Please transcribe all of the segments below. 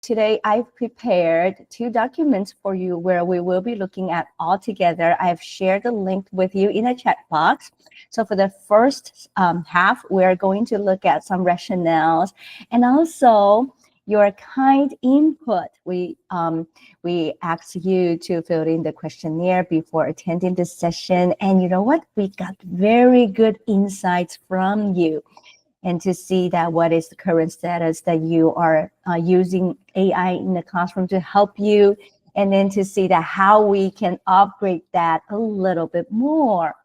Today, I've prepared 2 documents for you where we will be looking at all together. I've shared the link with you in a chat box. So for the first half, we're going to look at some rationales and also your kind input. We asked you to fill in the questionnaire before attending this session. And you know what? We got very good insights from you. And to see that what is the current status that you are using AI in the classroom to help you, and then to see that how we can upgrade that a little bit more.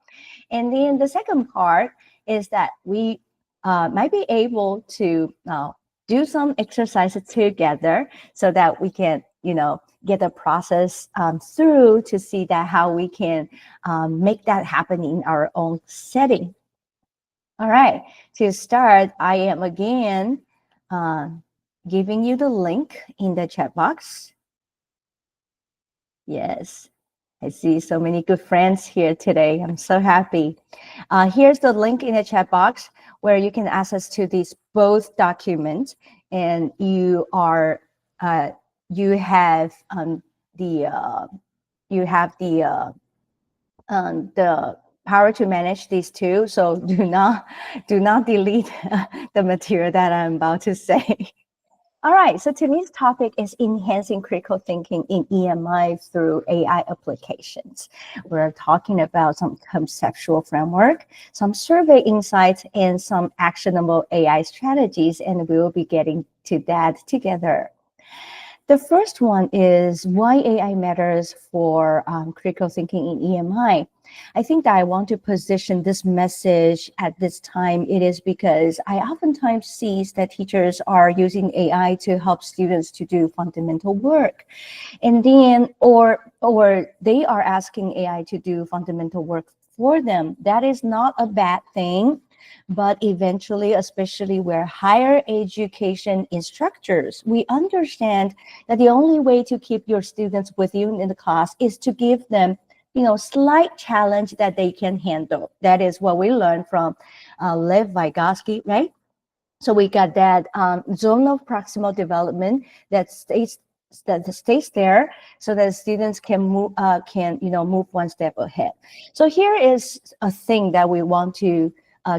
And then the second part is that we might be able to do some exercises together so that we can, get the process through to see that how we can make that happen in our own setting. All right, to start, I am again giving you the link in the chat box. Yes, I see so many good friends here today. I'm so happy. Here's the link in the chat box where you can access to these both documents, and you have the power to manage these two. So do not delete the material that I'm about to say. All right, so today's topic is enhancing critical thinking in EMI through AI applications. We're talking about some conceptual framework, some survey insights, and some actionable AI strategies, and we will be getting to that together. The first one is why AI matters for critical thinking in EMI. I think that I want to position this message at this time. It is because I oftentimes see that teachers are using AI to help students to do fundamental work. And then, or they are asking AI to do fundamental work for them. That is not a bad thing. But eventually, especially where higher education instructors, we understand that the only way to keep your students with you in the class is to give them, slight challenge that they can handle. That is what we learned from Lev Vygotsky, right? So we got that zone of proximal development that stays there, so that students can move move one step ahead. So here is a thing that we want to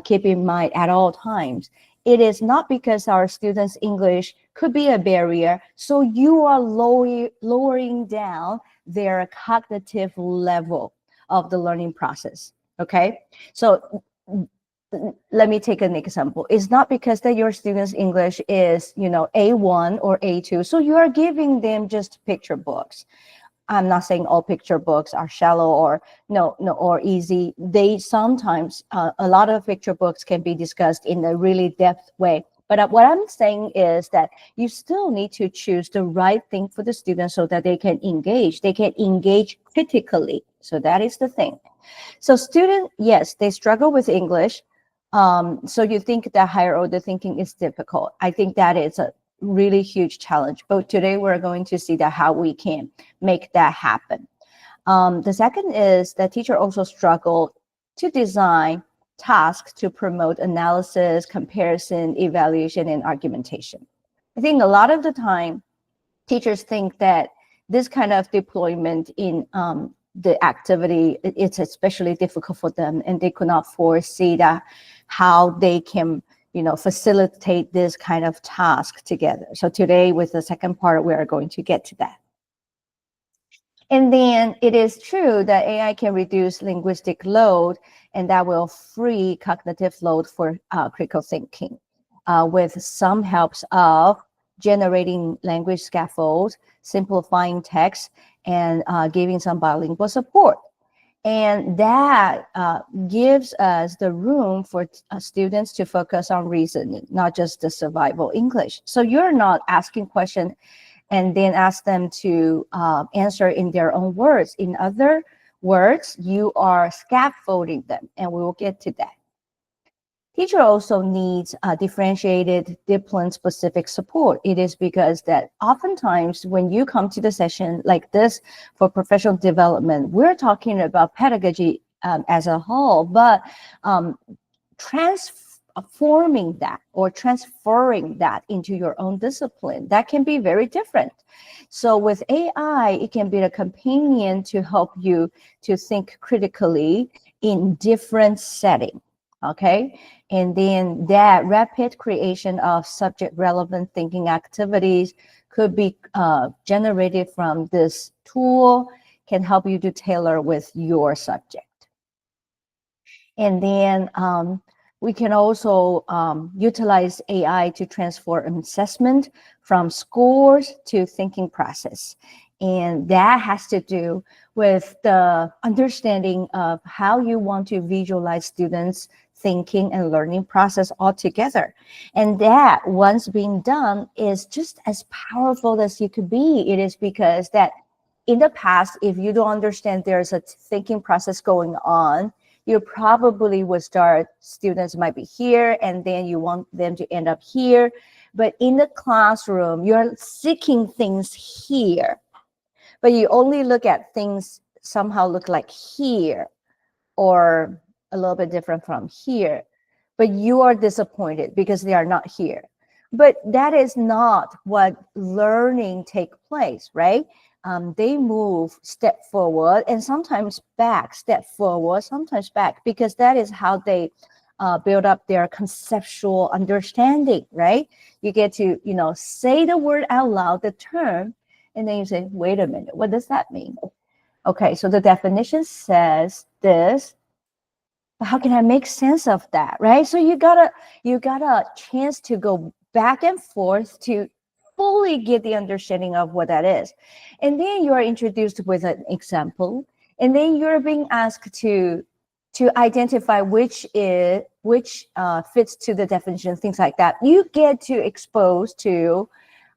keep in mind at all times. It is not because our students' English could be a barrier, so you are lowering down their cognitive level of the learning process, okay? So let me take an example. It's not because that your students' English is, A1 or A2, so you are giving them just picture books. I'm not saying all picture books are shallow or or easy. They sometimes, a lot of picture books can be discussed in a really depth way. But what I'm saying is that you still need to choose the right thing for the students so that they can engage. They can engage critically. So that is the thing. So students, yes, they struggle with English. So you think that higher order thinking is difficult. I think that is a really huge challenge. But today we're going to see that how we can make that happen. The second is that teacher also struggle to design tasks to promote analysis, comparison, evaluation, and argumentation. I think a lot of the time, teachers think that this kind of deployment in the activity, it's especially difficult for them, and they could not foresee that how they can facilitate this kind of task together. So today, with the second part, we are going to get to that. And then it is true that AI can reduce linguistic load, and that will free cognitive load for critical thinking with some helps of generating language scaffolds, simplifying text, and giving some bilingual support. And that gives us the room for students to focus on reasoning, not just the survival English. So you're not asking questions and then ask them to answer in their own words. In other words, you are scaffolding them, and we will get to that. Teacher also needs differentiated discipline-specific support. It is because that oftentimes when you come to the session like this for professional development, we're talking about pedagogy as a whole, but forming that or transferring that into your own discipline, that can be very different. So with AI, it can be a companion to help you to think critically in different setting. Okay. And then that rapid creation of subject relevant thinking activities could be generated from this tool, can help you to tailor with your subject. And then we can also utilize AI to transform assessment from scores to thinking process. And that has to do with the understanding of how you want to visualize students' thinking and learning process altogether. And that, once being done, is just as powerful as you could be. It is because that in the past, if you don't understand there's a thinking process going on, you probably would start, students might be here, and then you want them to end up here. But in the classroom, you're seeking things here, but you only look at things somehow look like here or a little bit different from here, but you are disappointed because they are not here. But that is not what learning take place, right? They move step forward and sometimes back, step forward, sometimes back, because that is how they build up their conceptual understanding, right? You get to, say the word out loud, the term, and then you say, wait a minute, what does that mean? Okay, so the definition says this, but how can I make sense of that, right? So you got a chance to go back and forth to fully get the understanding of what that is. And then you are introduced with an example, and then you're being asked to identify which fits to the definition, things like that. You get to expose to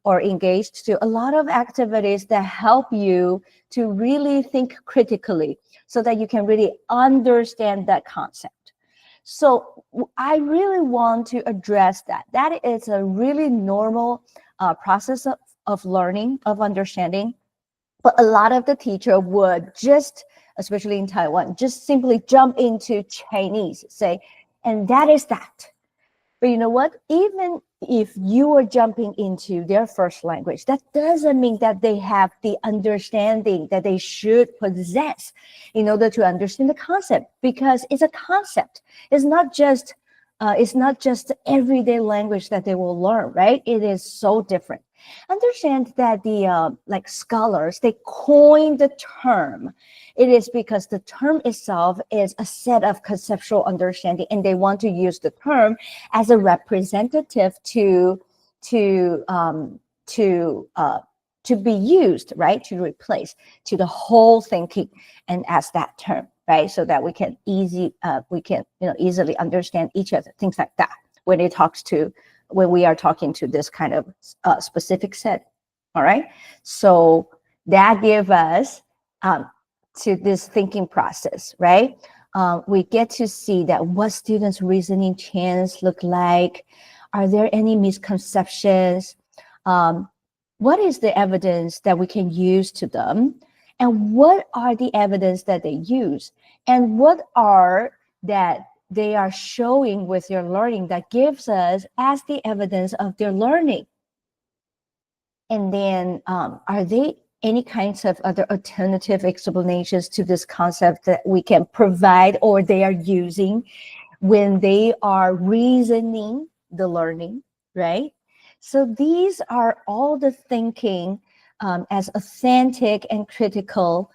or engaged to a lot of activities that help you to really think critically so that you can really understand that concept. So I really want to address that. That is a really normal process of learning, of understanding. But a lot of the teacher would just, especially in Taiwan, just simply jump into Chinese, say, and that is that. But you know what? Even if you are jumping into their first language, that doesn't mean that they have the understanding that they should possess in order to understand the concept, because it's a concept. It's not just everyday language that they will learn, right? It is so different. Understand that the scholars, they coined the term. It is because the term itself is a set of conceptual understanding, and they want to use the term as a representative to be used, right? To replace to the whole thinking and as that term, right? So that we can easily understand each other, things like that when we are talking to this kind of specific set. All right. So that gives us to this thinking process, right? We get to see that what students' reasoning chains look like. Are there any misconceptions? What is the evidence that we can use to them? And what are the evidence that they use? And what are that they are showing with their learning that gives us as the evidence of their learning? And then are they any kinds of other alternative explanations to this concept that we can provide or they are using when they are reasoning the learning, right? So these are all the thinking as authentic and critical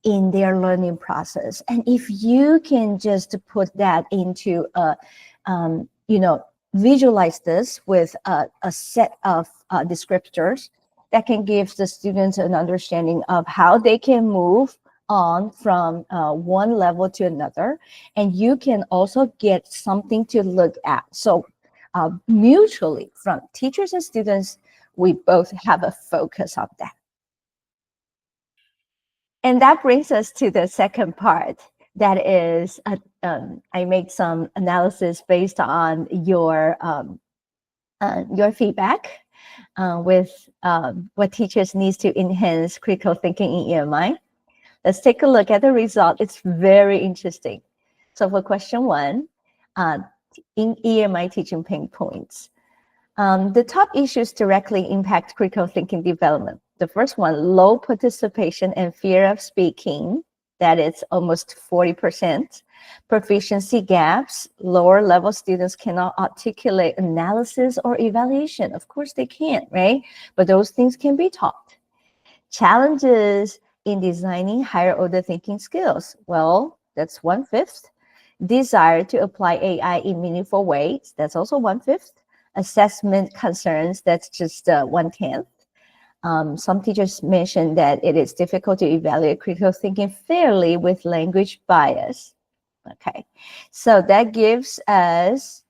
in their learning process. And if you can just put that into visualize this with a set of descriptors that can give the students an understanding of how they can move on from one level to another, and you can also get something to look at. So mutually, from teachers and students, we both have a focus on that. And that brings us to the second part. That is, I made some analysis based on your feedback with what teachers need to enhance critical thinking in EMI. Let's take a look at the result. It's very interesting. So for question one, in EMI teaching pain points. The top issues directly impact critical thinking development. The first one, low participation and fear of speaking. That is almost 40%. Proficiency gaps. Lower level students cannot articulate analysis or evaluation. Of course they can't, right? But those things can be taught. Challenges in designing higher order thinking skills. Well, that's 1/5. Desire to apply AI in meaningful ways. That's also 1/5. Assessment concerns, that's just 1/10. Some teachers mentioned that it is difficult to evaluate critical thinking fairly with language bias. Okay, so that gives us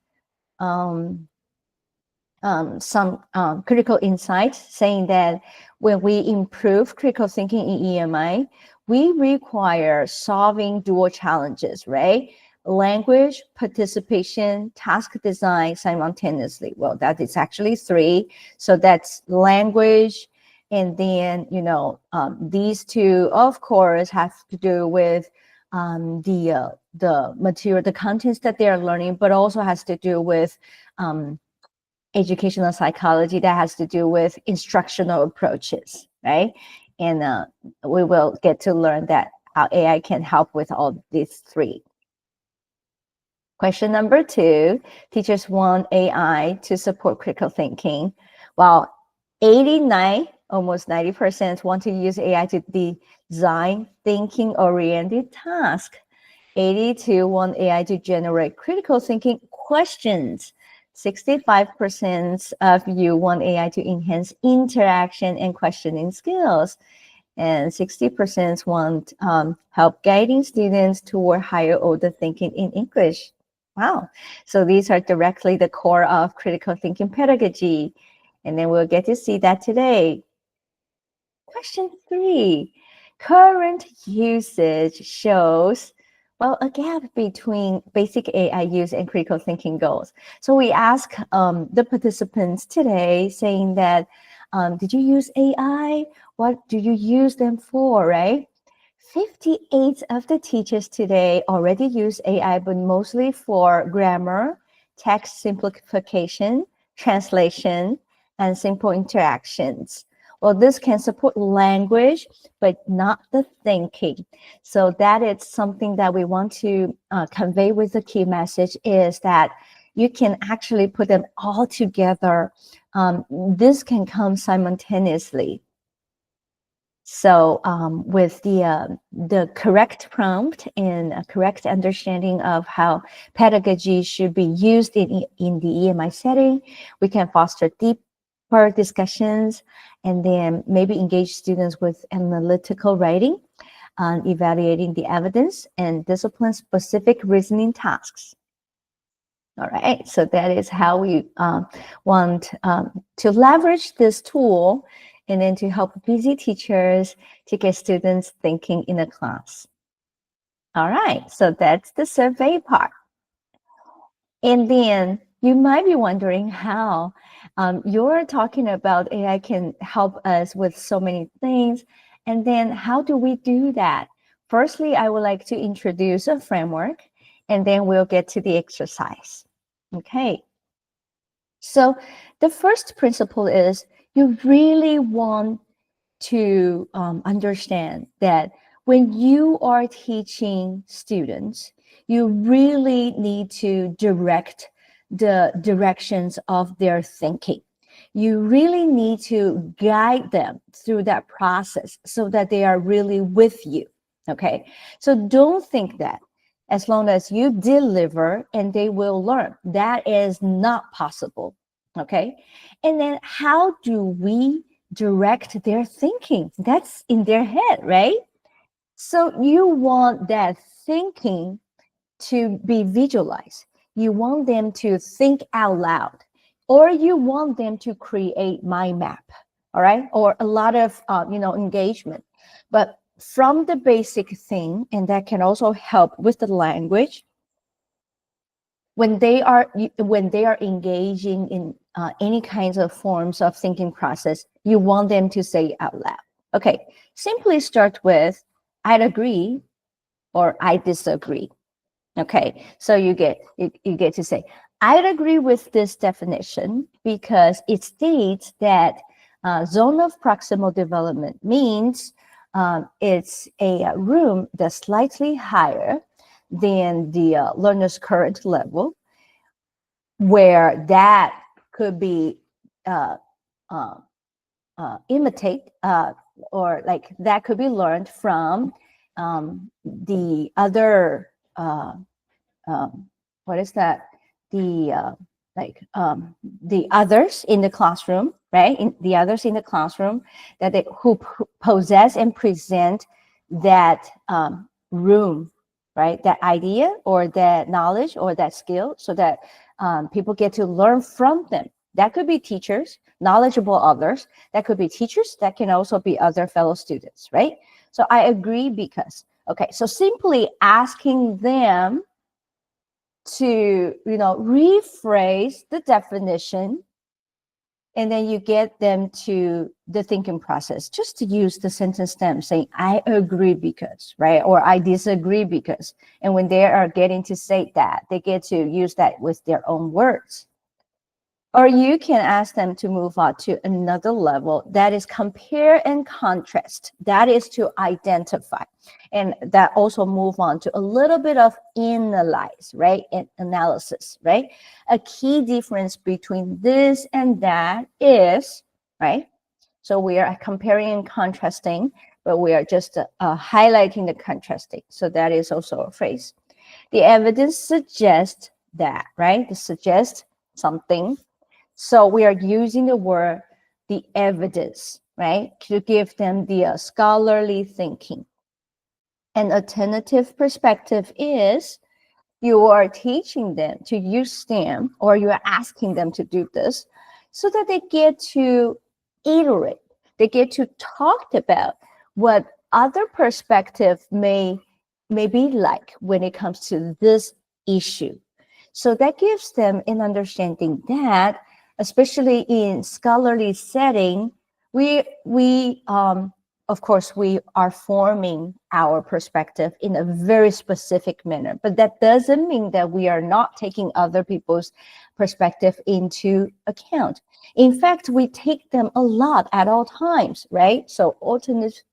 some critical insight saying that when we improve critical thinking in EMI, we require solving dual challenges, right? Language, participation, task design simultaneously. Well, that is actually 3. So that's language. And then, these two, of course, have to do with the material, the contents that they are learning, but also has to do with educational psychology that has to do with instructional approaches, right? And we will get to learn that how AI can help with all these 3. Question number 2, teachers want AI to support critical thinking, while 89, almost 90% want to use AI to design thinking-oriented tasks. 82 want AI to generate critical thinking questions. 65% of you want AI to enhance interaction and questioning skills. And 60% want help guiding students toward higher order thinking in English. Wow. So these are directly the core of critical thinking pedagogy. And then we'll get to see that today. Question 3. Current usage shows, well, a gap between basic AI use and critical thinking goals. So we ask the participants today saying that, did you use AI? What do you use them for, right? 58 of the teachers today already use AI, but mostly for grammar, text simplification, translation, and simple interactions. Well, this can support language, but not the thinking. So that is something that we want to convey with the key message is that you can actually put them all together. This can come simultaneously. So with the correct prompt and a correct understanding of how pedagogy should be used in the EMI setting, we can foster deeper discussions and then maybe engage students with analytical writing, evaluating the evidence, and discipline-specific reasoning tasks. All right, so that is how we want to leverage this tool and then to help busy teachers to get students thinking in a class. All right, so that's the survey part. And then you might be wondering how you're talking about AI can help us with so many things. And then how do we do that? Firstly, I would like to introduce a framework, and then we'll get to the exercise. Okay. So the first principle is you really want to understand that when you are teaching students, you really need to direct the directions of their thinking. You really need to guide them through that process so that they are really with you. Okay. So don't think that as long as you deliver and they will learn, that is not possible. Okay. And then how do we direct their thinking? That's in their head, right? So you want that thinking to be visualized. You want them to think out loud, or you want them to create mind map, all right? Or a lot of, engagement. But from the basic thing, and that can also help with the language, when they are engaging in any kinds of forms of thinking process, you want them to say out loud. Okay, simply start with, I'd agree or I disagree. Okay, so you get to say, I'd agree with this definition because it states that zone of proximal development means it's a room that's slightly higher than the learner's current level, where that could be uh, uh, imitate or like that could be learned from the other what is that, the like the others in the classroom, right? The others in the classroom that they who possess and present that room, right? That idea or that knowledge or that skill, so that people get to learn from them. That could be teachers, knowledgeable others. That could be teachers. That can also be other fellow students, right? So I agree because, okay, so simply asking them to, rephrase the definition, and then you get them to the thinking process, just to use the sentence stem saying, I agree because, right? Or I disagree because. And when they are getting to say that, they get to use that with their own words. Or you can ask them to move on to another level, that is compare and contrast. That is to identify. And that also move on to a little bit of analyze, right? And analysis, right? A key difference between this and that is, right? So we are comparing and contrasting, but we are just highlighting the contrasting. So that is also a phrase. The evidence suggests that, right? It suggests something. So we are using the word, the evidence, right, to give them the scholarly thinking. An alternative perspective is you are teaching them to use STEM, or you are asking them to do this so that they get to iterate. They get to talk about what other perspective may be like when it comes to this issue. So that gives them an understanding that, especially in scholarly setting, we of course we are forming our perspective in a very specific manner, but that doesn't mean that we are not taking other people's perspective into account. In fact, we take them a lot at all times, right? So alternate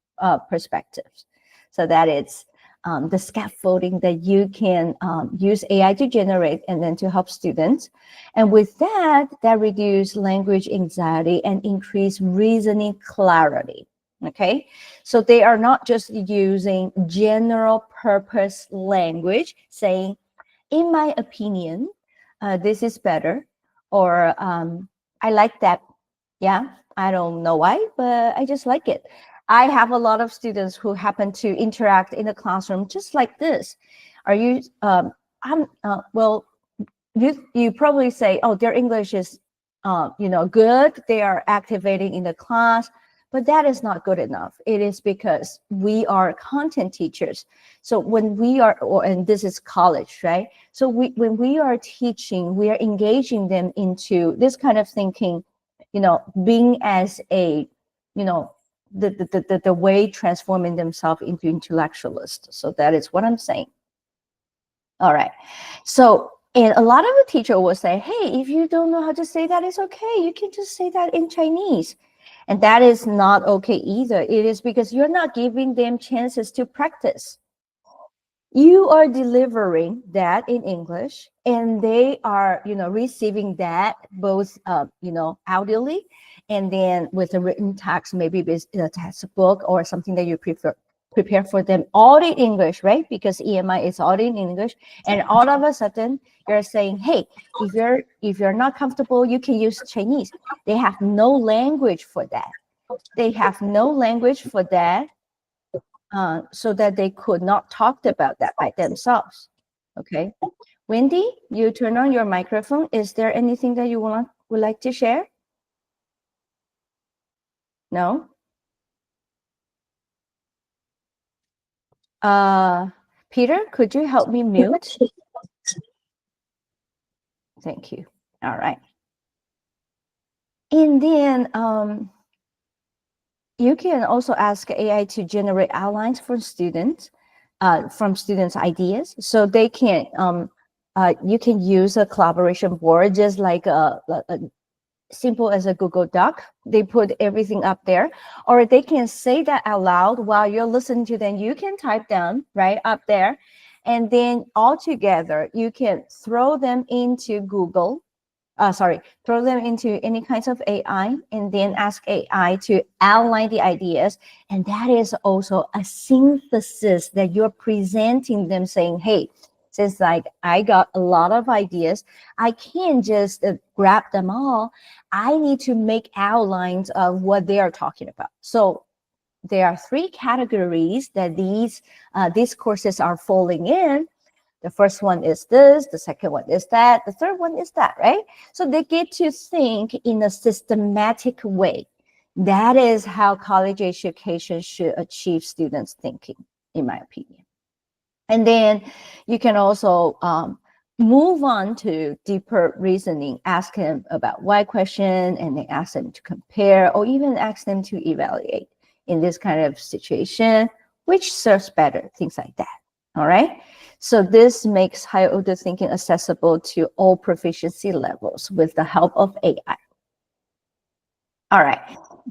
perspectives. So that it's the scaffolding that you can use AI to generate and then to help students. And with that, that reduce language anxiety and increase reasoning clarity. Okay, so they are not just using general purpose language saying, in my opinion, this is better, or I like that. Yeah, I don't know why, but I just like it. I have a lot of students who happen to interact in the classroom just like this. Are you, well, you probably say, oh, their English is, good. They are activating in the class, but that is not good enough. It is because we are content teachers. So when we are, and this is college, right? So when we are teaching, we are engaging them into this kind of thinking, being as a, the way transforming themselves into intellectualists. So that is what I'm saying. All right. So, and a lot of the teacher will say, hey, if you don't know how to say that, it's okay. You can just say that in Chinese. And that is not okay either. It is because you're not giving them chances to practice. You are delivering that in English, and they are, receiving that both, audibly, and then with a written text, maybe with a textbook or something that you prepare for them all in English, right? Because EMI is all in English, and all of a sudden you're saying, hey, if you're not comfortable, you can use Chinese. They have no language for that. They have no language for that. So that they could not talk about that by themselves. Okay. Wendy, you turn on your microphone. Is there anything that you would like to share? No? Peter, could you help me mute? Thank you. All right. And then you can also ask AI to generate outlines for students from students' ideas. So they can, you can use a collaboration board, just like a simple as a Google Doc. They put everything up there, or they can say that out loud while you're listening to them. You can type down right up there, and then all together you can throw them into Google. Throw them into any kinds of AI, and then ask AI to outline the ideas. And that is also a synthesis that you're presenting them, saying, hey, since like I got a lot of ideas, I can't just grab them all. I need to make outlines of what they are talking about. So there are three categories that these courses are falling in. The first one is this, the second one is that, the third one is that, right? So they get to think in a systematic way. That is how college education should achieve students' thinking, in my opinion. And then you can also move on to deeper reasoning, ask them about why question, and then ask them to compare, or even ask them to evaluate in this kind of situation, which serves better, things like that. All right. So this makes higher order thinking accessible to all proficiency levels with the help of AI. All right.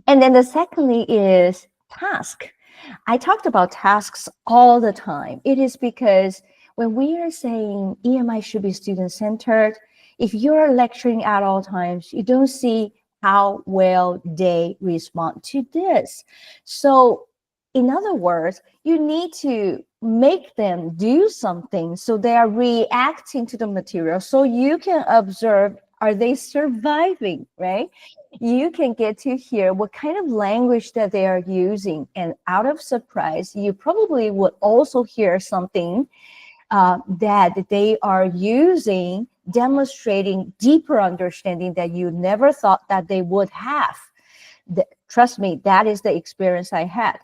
And then the secondly is task. I talked about tasks all the time. It is because when we are saying EMI should be student-centered, if you're lecturing at all times, you don't see how well they respond to this. So in other words, you need to make them do something so they are reacting to the material, so you can observe, are they surviving, right? You can get to hear what kind of language that they are using. And out of surprise, you probably would also hear something that they are using, demonstrating deeper understanding that you never thought that they would have. Trust me, that is the experience I had.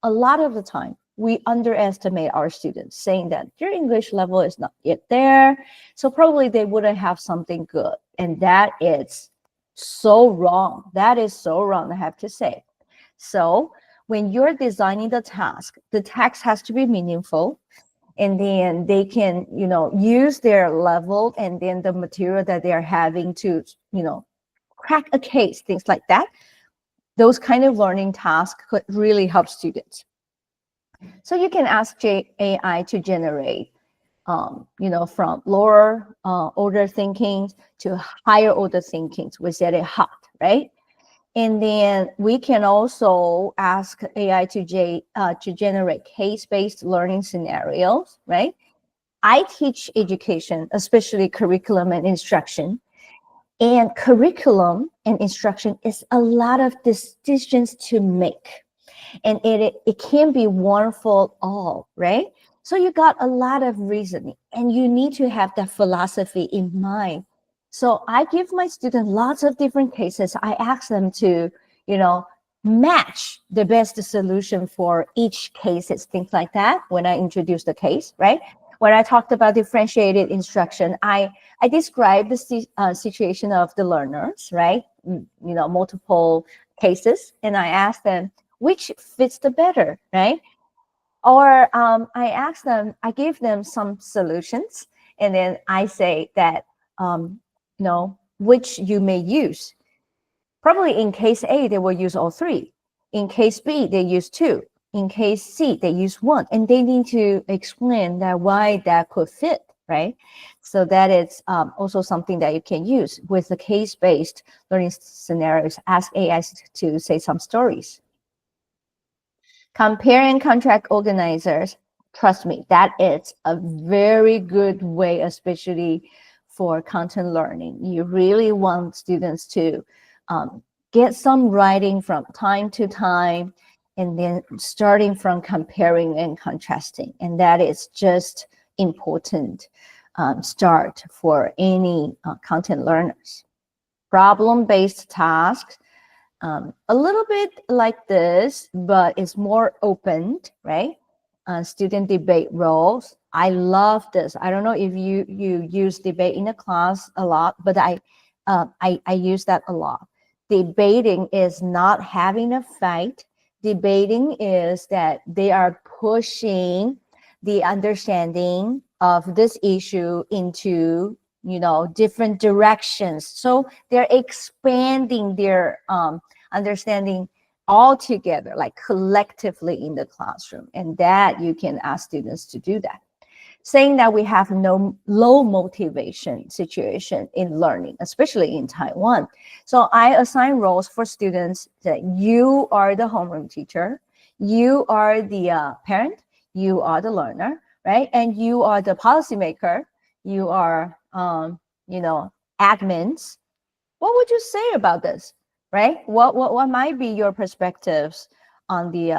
A lot of the time, we underestimate our students, saying that their English level is not yet there, so probably they wouldn't have something good. And that is so wrong. That is so wrong, I have to say. So when you're designing the task has to be meaningful, and then they can, use their level and then the material that they are having to, crack a case, things like that. Those kind of learning tasks could really help students. So you can ask AI to generate, from lower order thinking to higher order thinking. We said it hot, right? And then we can also ask AI to generate case-based learning scenarios, right? I teach education, especially curriculum and instruction. And curriculum and instruction is a lot of decisions to make. And it can be one for all, right? So you got a lot of reasoning, and you need to have that philosophy in mind. So I give my students lots of different cases. I ask them to, match the best solution for each case. It's things like that when I introduce the case, right? When I talked about differentiated instruction, I described the situation of the learners, right? Multiple cases, and I asked them, which fits the better, right? Or I give them some solutions, and then I say that, which you may use. Probably in case A, they will use all three. In case B, they use two. In case C, they use one. And they need to explain that why that could fit, right? So that is also something that you can use with the case-based learning scenarios. Ask AI to say some stories. Compare and contrast organizers. Trust me, that is a very good way, especially for content learning. You really want students to get some writing from time to time, and then starting from comparing and contrasting. And that is just important start for any content learners. Problem-based tasks. A little bit like this, but it's more open, right? Student debate roles. I love this. I don't know if you use debate in a class a lot, but I use that a lot. Debating is not having a fight. Debating is that they are pushing the understanding of this issue into, different directions. So they're expanding their understanding all together, like collectively in the classroom. And that you can ask students to do that. Saying that we have no low motivation situation in learning, especially in Taiwan. So I assign roles for students that you are the homeroom teacher, you are the parent, you are the learner, right? And you are the policymaker, you are, admins. What would you say about this, right? What might be your perspectives on the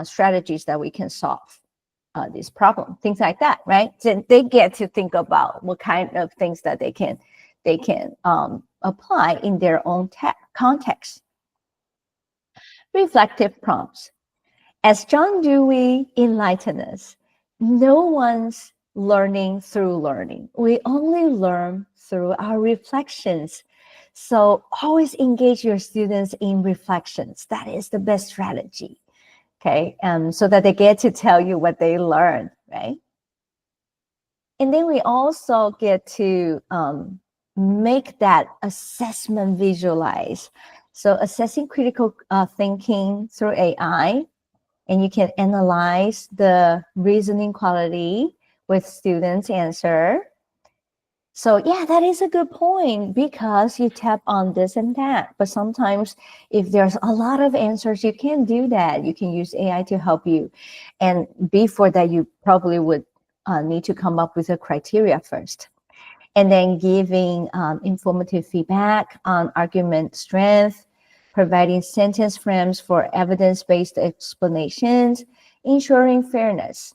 strategies that we can solve this problem, things like that, right? Then they get to think about what kind of things that they can apply in their own context. Reflective prompts. As John Dewey enlightened us, no one's learning through learning. We only learn through our reflections. So always engage your students in reflections. That is the best strategy. Okay, so that they get to tell you what they learned, right? And then we also get to make that assessment visualize. So assessing critical thinking through AI, and you can analyze the reasoning quality with students' answer. So yeah, that is a good point because you tap on this and that. But sometimes if there's a lot of answers, you can't do that. You can use AI to help you. And before that, you probably would need to come up with a criteria first. And then giving informative feedback on argument strength, providing sentence frames for evidence-based explanations, ensuring fairness.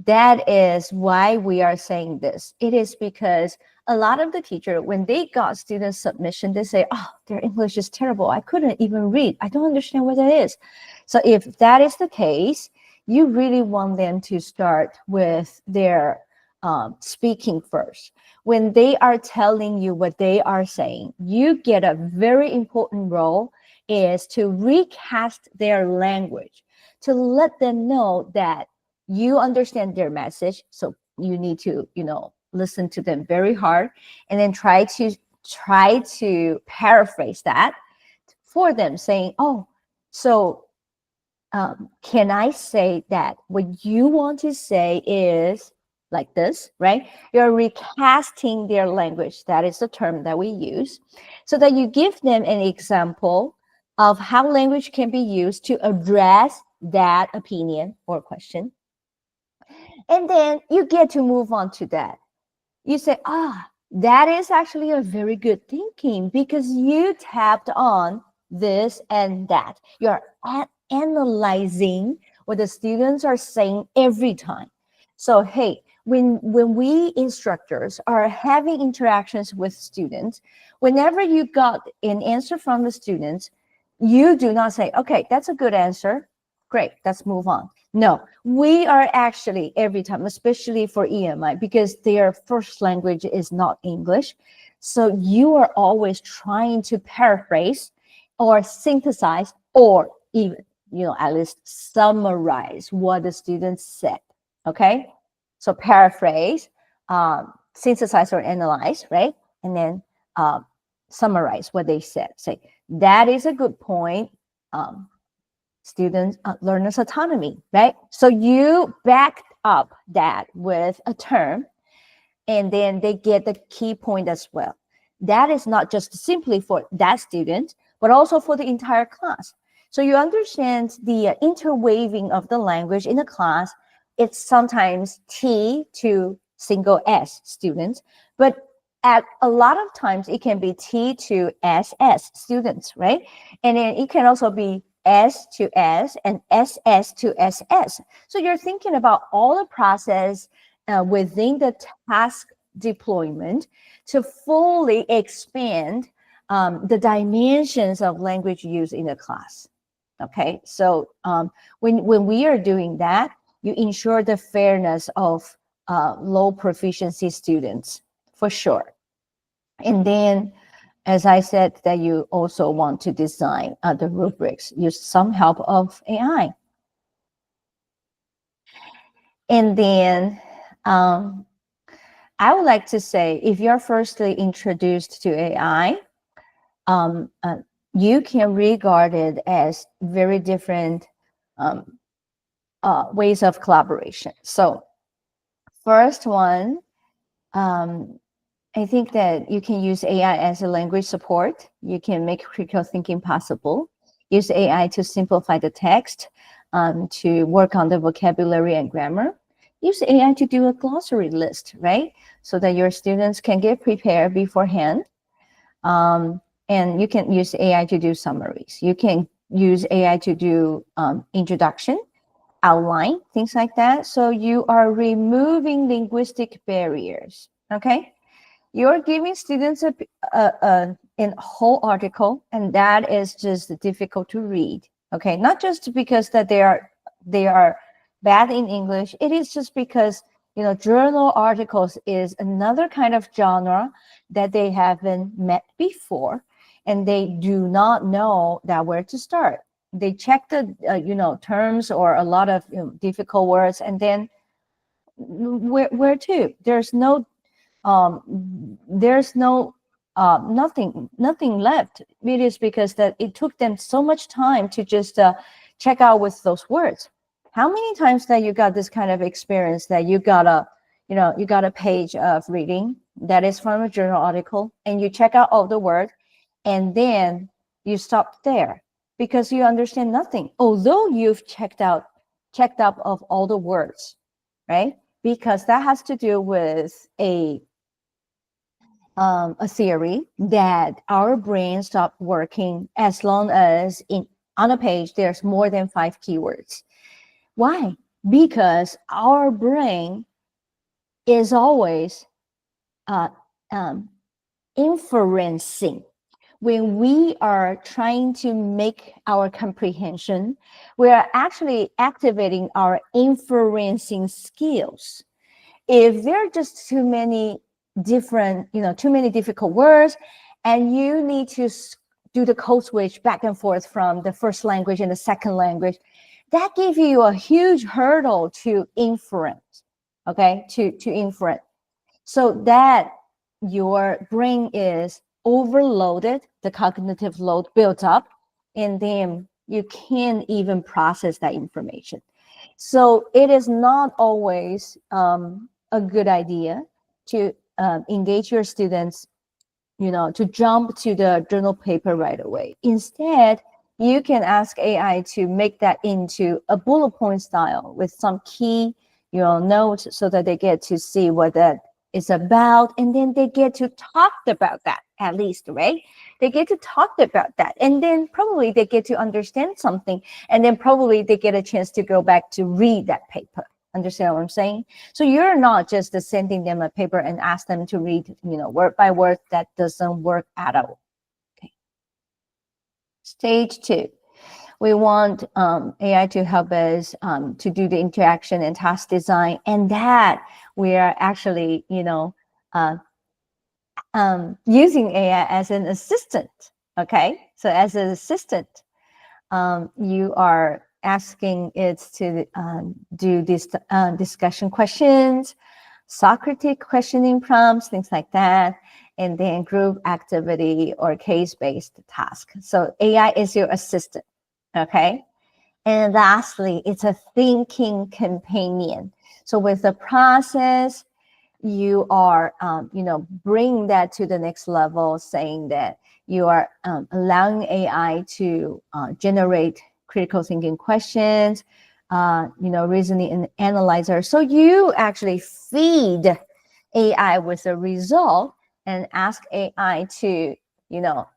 That is why we are saying this. It is because a lot of the teacher, when they got student submission, they say, oh, their English is terrible. I couldn't even read. I don't understand what that is. So if that is the case, you really want them to start with their speaking first. When they are telling you what they are saying, you get a very important role is to recast their language, to let them know that you understand their message. So you need to, listen to them very hard and then try to paraphrase that for them, saying, oh, so can I say that what you want to say is like this, right? You're recasting their language. That is the term that we use, so that you give them an example of how language can be used to address that opinion or question. And then you get to move on to that. You say, that is actually a very good thinking because you tapped on this and that. You're analyzing what the students are saying every time. So, hey, when we instructors are having interactions with students, whenever you got an answer from the students, you do not say, okay, that's a good answer. Great, let's move on. No, we are actually every time, especially for EMI, because their first language is not English. So you are always trying to paraphrase or synthesize or even, at least summarize what the students said. Okay. So paraphrase, synthesize or analyze, right? And then summarize what they said. Say, that is a good point. Students, learners' autonomy, right? So you backed up that with a term, and then they get the key point as well. That is not just simply for that student, but also for the entire class. So you understand the interweaving of the language in the class. It's sometimes T to single S students, but at a lot of times it can be T to SS students, right? And then it can also be S to S and SS to SS. So you're thinking about all the process within the task deployment to fully expand the dimensions of language use in the class. Okay, so when we are doing that, you ensure the fairness of low proficiency students for sure. And then, as I said, that you also want to design the rubrics, use some help of AI. And then I would like to say, if you're firstly introduced to AI, um, uh, you can regard it as very different um, ways of collaboration. So first one, um, I think that you can use AI as a language support. You can make critical thinking possible. Use AI to simplify the text, to work on the vocabulary and grammar. Use AI to do a glossary list, right? So that your students can get prepared beforehand. And you can use AI to do summaries. You can use AI to do introduction, outline, things like that. So you are removing linguistic barriers, okay? You're giving students a whole article, and that is just difficult to read. Okay, not just because that they are bad in English. It is just because journal articles is another kind of genre that they haven't met before, and they do not know that where to start. They check the terms or a lot of difficult words, and then where to? There's no nothing left. It is because that it took them so much time to just check out with those words. How many times that you got this kind of experience that you got a page of reading that is from a journal article, and you check out all the words, and then you stop there because you understand nothing, although you've checked up of all the words, right? Because that has to do with a theory that our brain stopped working as long as on a page there's more than 5 keywords. Why? Because our brain is always uh, um, inferencing. When we are trying to make our comprehension, we are actually activating our inferencing skills. If there are just too many too many difficult words, and you need to do the code switch back and forth from the first language and the second language, that gives you a huge hurdle to inference, okay, to inference. So that your brain is overloaded, the cognitive load built up, and then you can't even process that information. So it is not always a good idea to engage your students, to jump to the journal paper right away. Instead, you can ask AI to make that into a bullet point style with some key, notes, so that they get to see what that is about, and then they get to talk about that at least, right? They get to talk about that, and then probably they get to understand something, and then probably they get a chance to go back to read that paper. Understand what I'm saying? So you're not just sending them a paper and ask them to read, word by word. That doesn't work at all. Okay. Stage 2, we want AI to help us to do the interaction and task design, and that we are actually, using AI as an assistant. Okay, so as an assistant, you are asking it to do these discussion questions, Socratic questioning prompts, things like that, and then group activity or case-based task. So AI is your assistant, okay? And lastly, it's a thinking companion. So with the process, you are, bringing that to the next level, saying that you are allowing AI to generate critical thinking questions, reasoning and analyzer. So you actually feed AI with a result and ask AI to,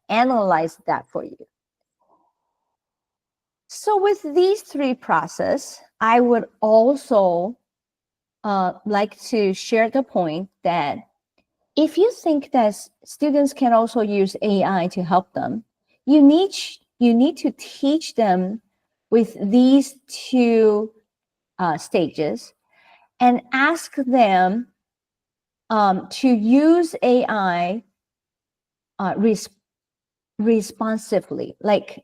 analyze that for you. So with these 3 processes, I would also like to share the point that if you think that students can also use AI to help them, you need to teach them with these 2 stages, and ask them to use AI responsively, like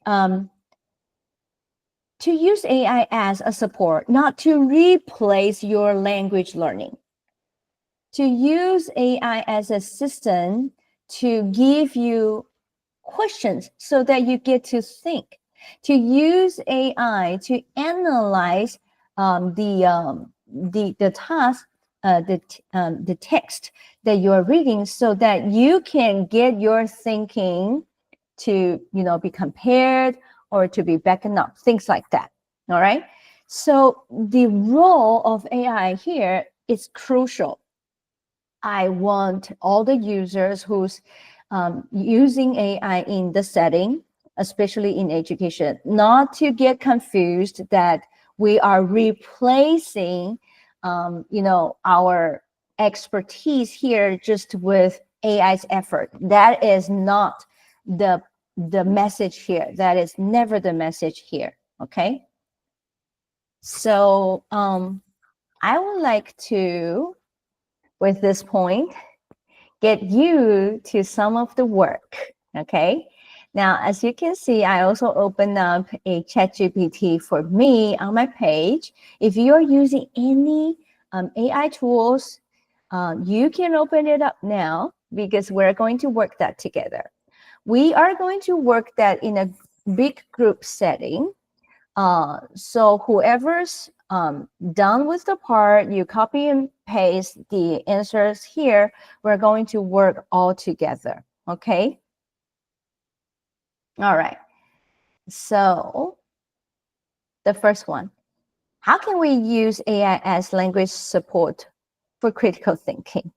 to use AI as a support, not to replace your language learning. To use AI as a system to give you questions so that you get to think. To use AI to analyze the task, the text that you are reading, so that you can get your thinking to be compared or to be backing up, things like that. All right. So the role of AI here is crucial. I want all the users who's using AI in the setting, especially in education, not to get confused that we are replacing, our expertise here just with AI's effort. That is not the message here. That is never the message here. Okay. So I would like to, with this point, get you to some of the work. Okay. Now, as you can see, I also opened up a ChatGPT for me on my page. If you are using any AI tools, you can open it up now, because we're going to work that together. We are going to work that in a big group setting. So whoever's done with the part, you copy and paste the answers here. We're going to work all together. Okay. All right. So the first one, how can we use AI as language support for critical thinking?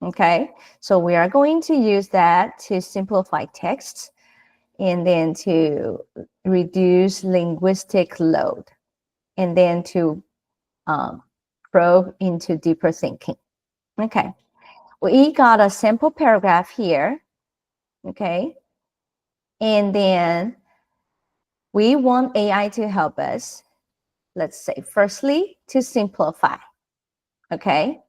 Okay. So we are going to use that to simplify texts and then to reduce linguistic load, and then to probe into deeper thinking. Okay, we got a sample paragraph here. Okay, and then we want AI to help us, let's say, firstly, to simplify. Okay,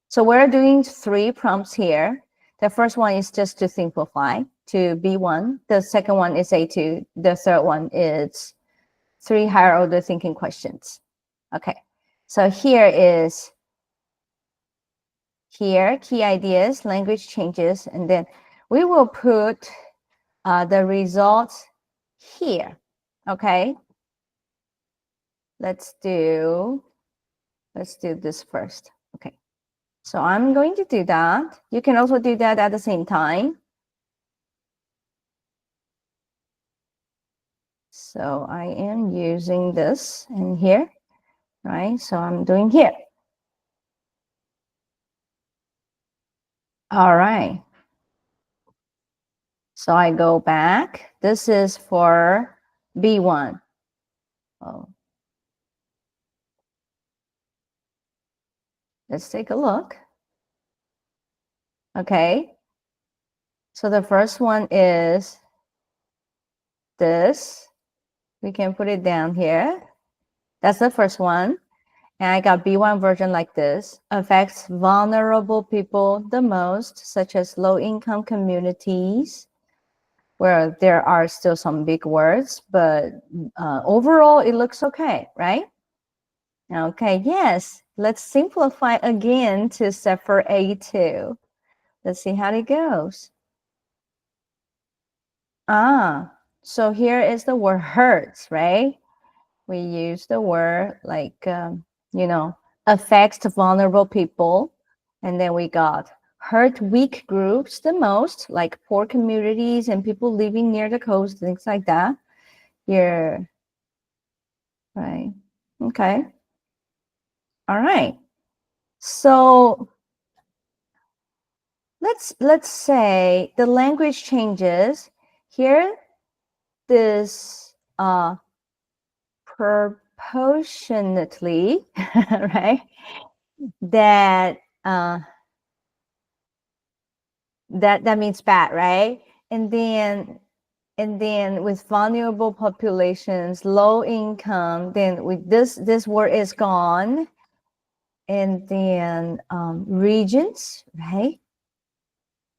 so we're doing 3 prompts here. The first one is just to simplify to B1. The second one is A2. The third one is 3 higher order thinking questions. Okay, so here, key ideas, language changes, and then we will put the results here. Okay, let's do this first. Okay, so I'm going to do that. You can also do that at the same time. So I am using this in here, right? So I'm doing here. All right. So I go back. This is for B1. Oh. Let's take a look. Okay. So the first one is this. We can put it down here. That's the first one. And I got B1 version like this. Affects vulnerable people the most, such as low-income communities, where there are still some big words, but overall it looks okay, right? Okay, yes. Let's simplify again to set for A2. Let's see how it goes. So here is the word hurts, right? We use the word like, affects vulnerable people. And then we got hurt weak groups the most, like poor communities and people living near the coast, things like that. Here, right? Okay. All right. So let's say the language changes. Here, this proportionately, right? That that means bad, right? And then with vulnerable populations, low income, then with this word is gone. And then regions, right?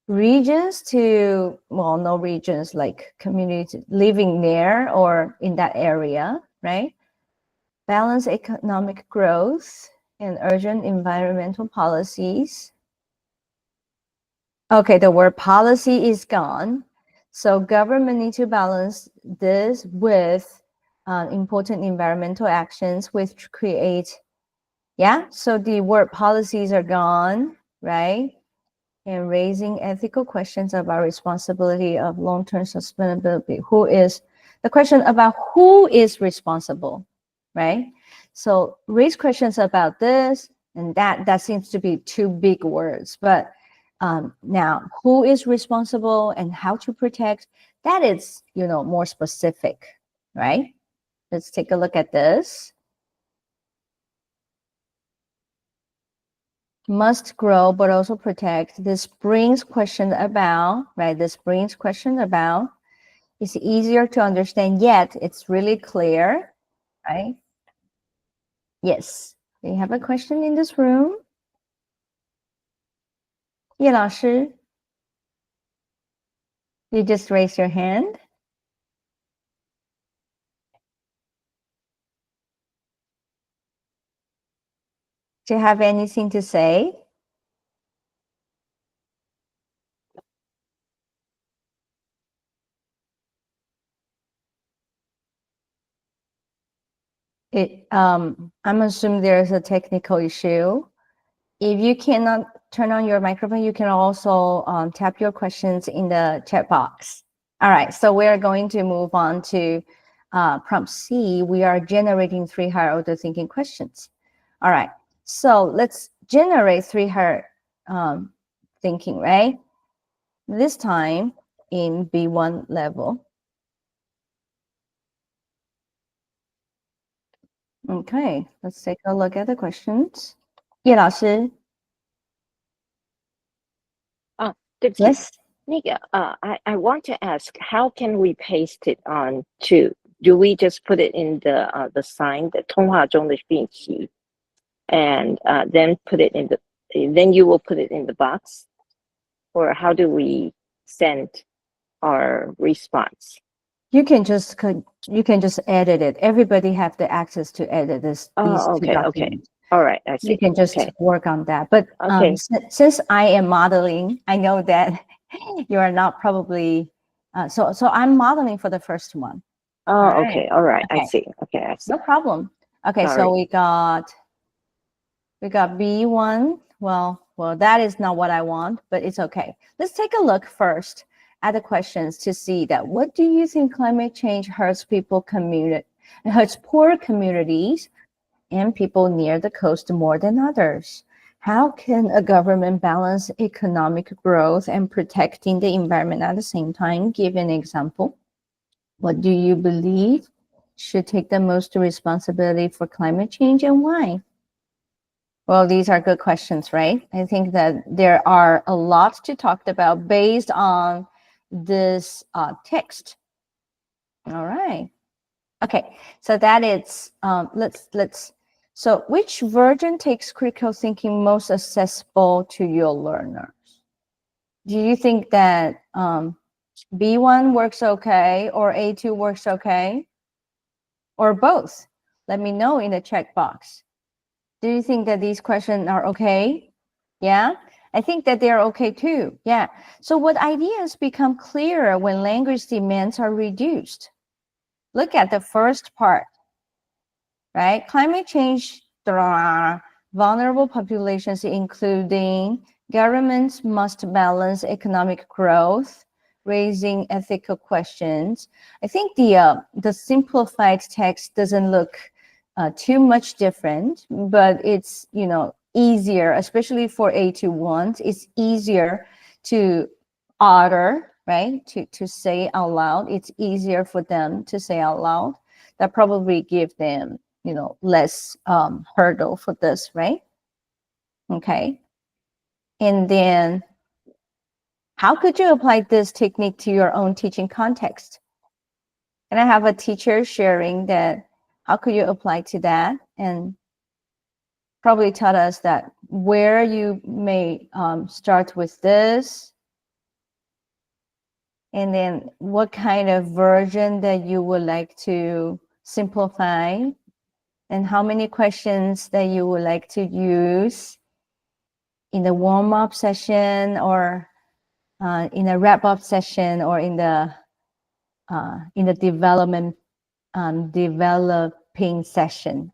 Regions to, well, no regions, like communities living near or in that area, right? Balance economic growth and urgent environmental policies. Okay, the word policy is gone. So government needs to balance this with important environmental actions which create, yeah, so the word policies are gone, right? And raising ethical questions about responsibility of long-term sustainability. The question about who is responsible, right? So raise questions about this and that seems to be two big words, but now who is responsible and how to protect, that is, more specific, right? Let's take a look at this. Must grow but also protect. This brings question about, right? This brings question about. It's easier to understand, yet it's really clear, right? Yes. We have a question in this room. 叶老师, you just raise your hand. Do you have anything to say? I'm assuming there's a technical issue. If you cannot turn on your microphone, you can also tap your questions in the chat box. All right, so we're going to move on to prompt C. We are generating 3 higher order thinking questions. All right, so let's generate 3 higher thinking, right? This time in B1 level. Okay, let's take a look at the questions. 叶老师. 对不起。Yes. I want to ask, how can we paste it on to? Do we just put it in the sign, the 通话中的讯息, and then then you will put it in the box, or how do we send our response? You can just edit it. Everybody have the access to edit these two documents. Okay. All right, I see. You can just work on that. But since I am modeling, I know that you are not probably. So I'm modeling for the first one. Okay. All right. Okay. I see. Okay. I see. No problem. Okay. Sorry. So we got B1. Well, that is not what I want, but it's okay. Let's take a look first at the questions to see that what do you think climate change hurts hurts poor communities and people near the coast more than others? How can a government balance economic growth and protecting the environment at the same time? Give an example. What do you believe should take the most responsibility for climate change and why? Well, these are good questions, right? I think that there are a lot to talk about based on this text. All right. Okay, so that is, so which version takes critical thinking most accessible to your learners? Do you think that B1 works okay or A2 works okay? Or both? Let me know in the chat box. Do you think that these questions are okay? Yeah, I think that they're okay too. Yeah. So what ideas become clearer when language demands are reduced? Look at the first part, right? Climate change, vulnerable populations, including governments must balance economic growth, raising ethical questions. I think the simplified text doesn't look too much different, but it's easier, especially for A21. It's easier to utter, right? To say out loud. It's easier for them to say out loud. That probably give them less hurdle for this, right? Okay. And then how could you apply this technique to your own teaching context? And I have a teacher sharing that how could you apply to that, and probably tell us that where you may start with this, and then what kind of version that you would like to simplify, and how many questions that you would like to use in the warm-up session, or in a wrap-up session, or in the developing session.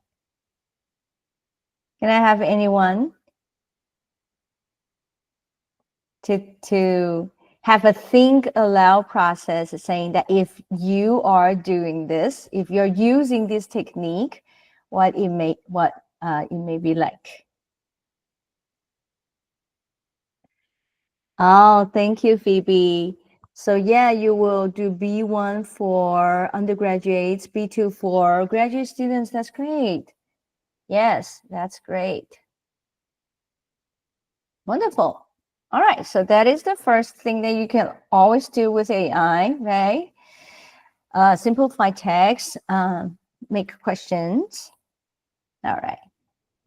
Can I have anyone to have a think aloud process, saying that if you are doing this, if you're using this technique, what it may be like. Oh, thank you, Phoebe. So yeah, you will do B1 for undergraduates, B2 for graduate students. That's great. Yes, that's great. Wonderful. All right, so that is the first thing that you can always do with AI, right? Simplify text, make questions. All right,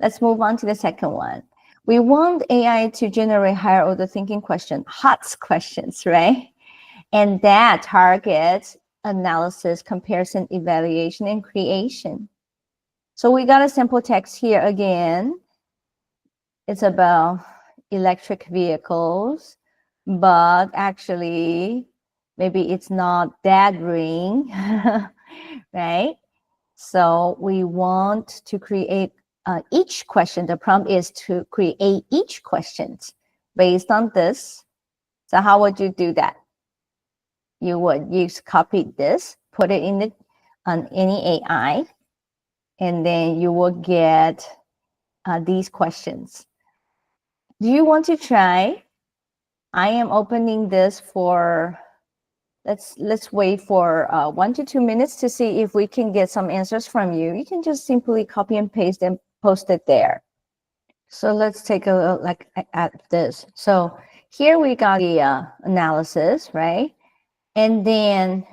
let's move on to the second one. We want AI to generate higher order thinking questions, HOTS questions, right? And that targets analysis, comparison, evaluation, and creation. So we got a simple text here again. It's about electric vehicles, but actually, maybe it's not that ring, right? So we want to create each question. The prompt is to create each questions based on this. So how would you do that? You would use copy this, put it in the on any AI, and then you will get these questions. Do you want to try? I am opening this for, let's wait for 1 to 2 minutes to see if we can get some answers from you. You can just simply copy and paste and post it there. So let's take a look at this. So here we got the analysis, right? And then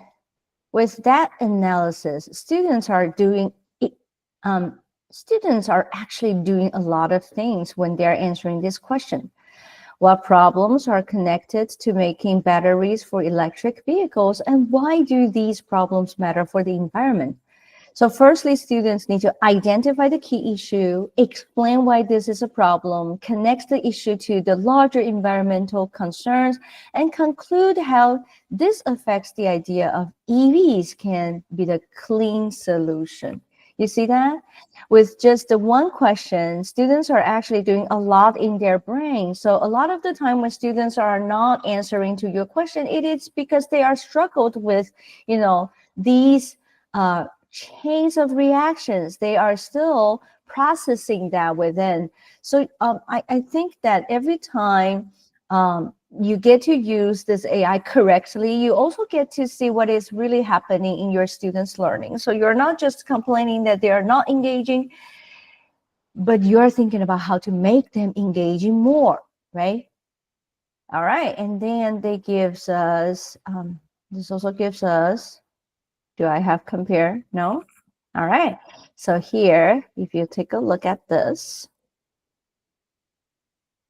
with that analysis, students are actually doing a lot of things when they're answering this question. What problems are connected to making batteries for electric vehicles, and why do these problems matter for the environment? So firstly, students need to identify the key issue, explain why this is a problem, connect the issue to the larger environmental concerns, and conclude how this affects the idea of EVs can be the clean solution. You see that? With just the one question, students are actually doing a lot in their brain. So a lot of the time when students are not answering to your question, it is because they are struggled with, these chains of reactions. They are still processing that within. So I think that every time you get to use this AI correctly, you also get to see what is really happening in your students' learning. So you're not just complaining that they are not engaging, but you're thinking about how to make them engaging more, right? All right, and then they gives us, this also gives us, do I have compare? No? All right, so here, if you take a look at this,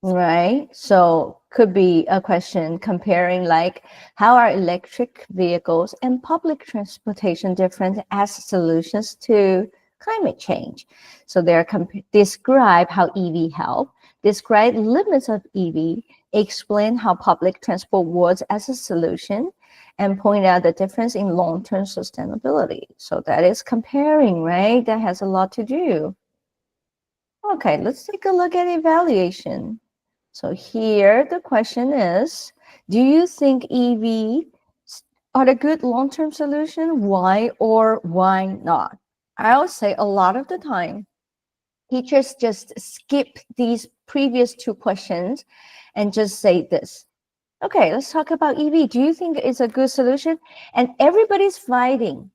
right? So could be a question comparing like, how are electric vehicles and public transportation different as solutions to climate change? So they're describe how EV help, describe limits of EV, explain how public transport works as a solution, and point out the difference in long-term sustainability. So that is comparing, right? That has a lot to do. Okay, let's take a look at evaluation. So here the question is, do you think EV are a good long-term solution? Why or why not? I'll say a lot of the time, teachers just skip these previous two questions and just say this. Okay, let's talk about EV. Do you think it's a good solution? And everybody's fighting.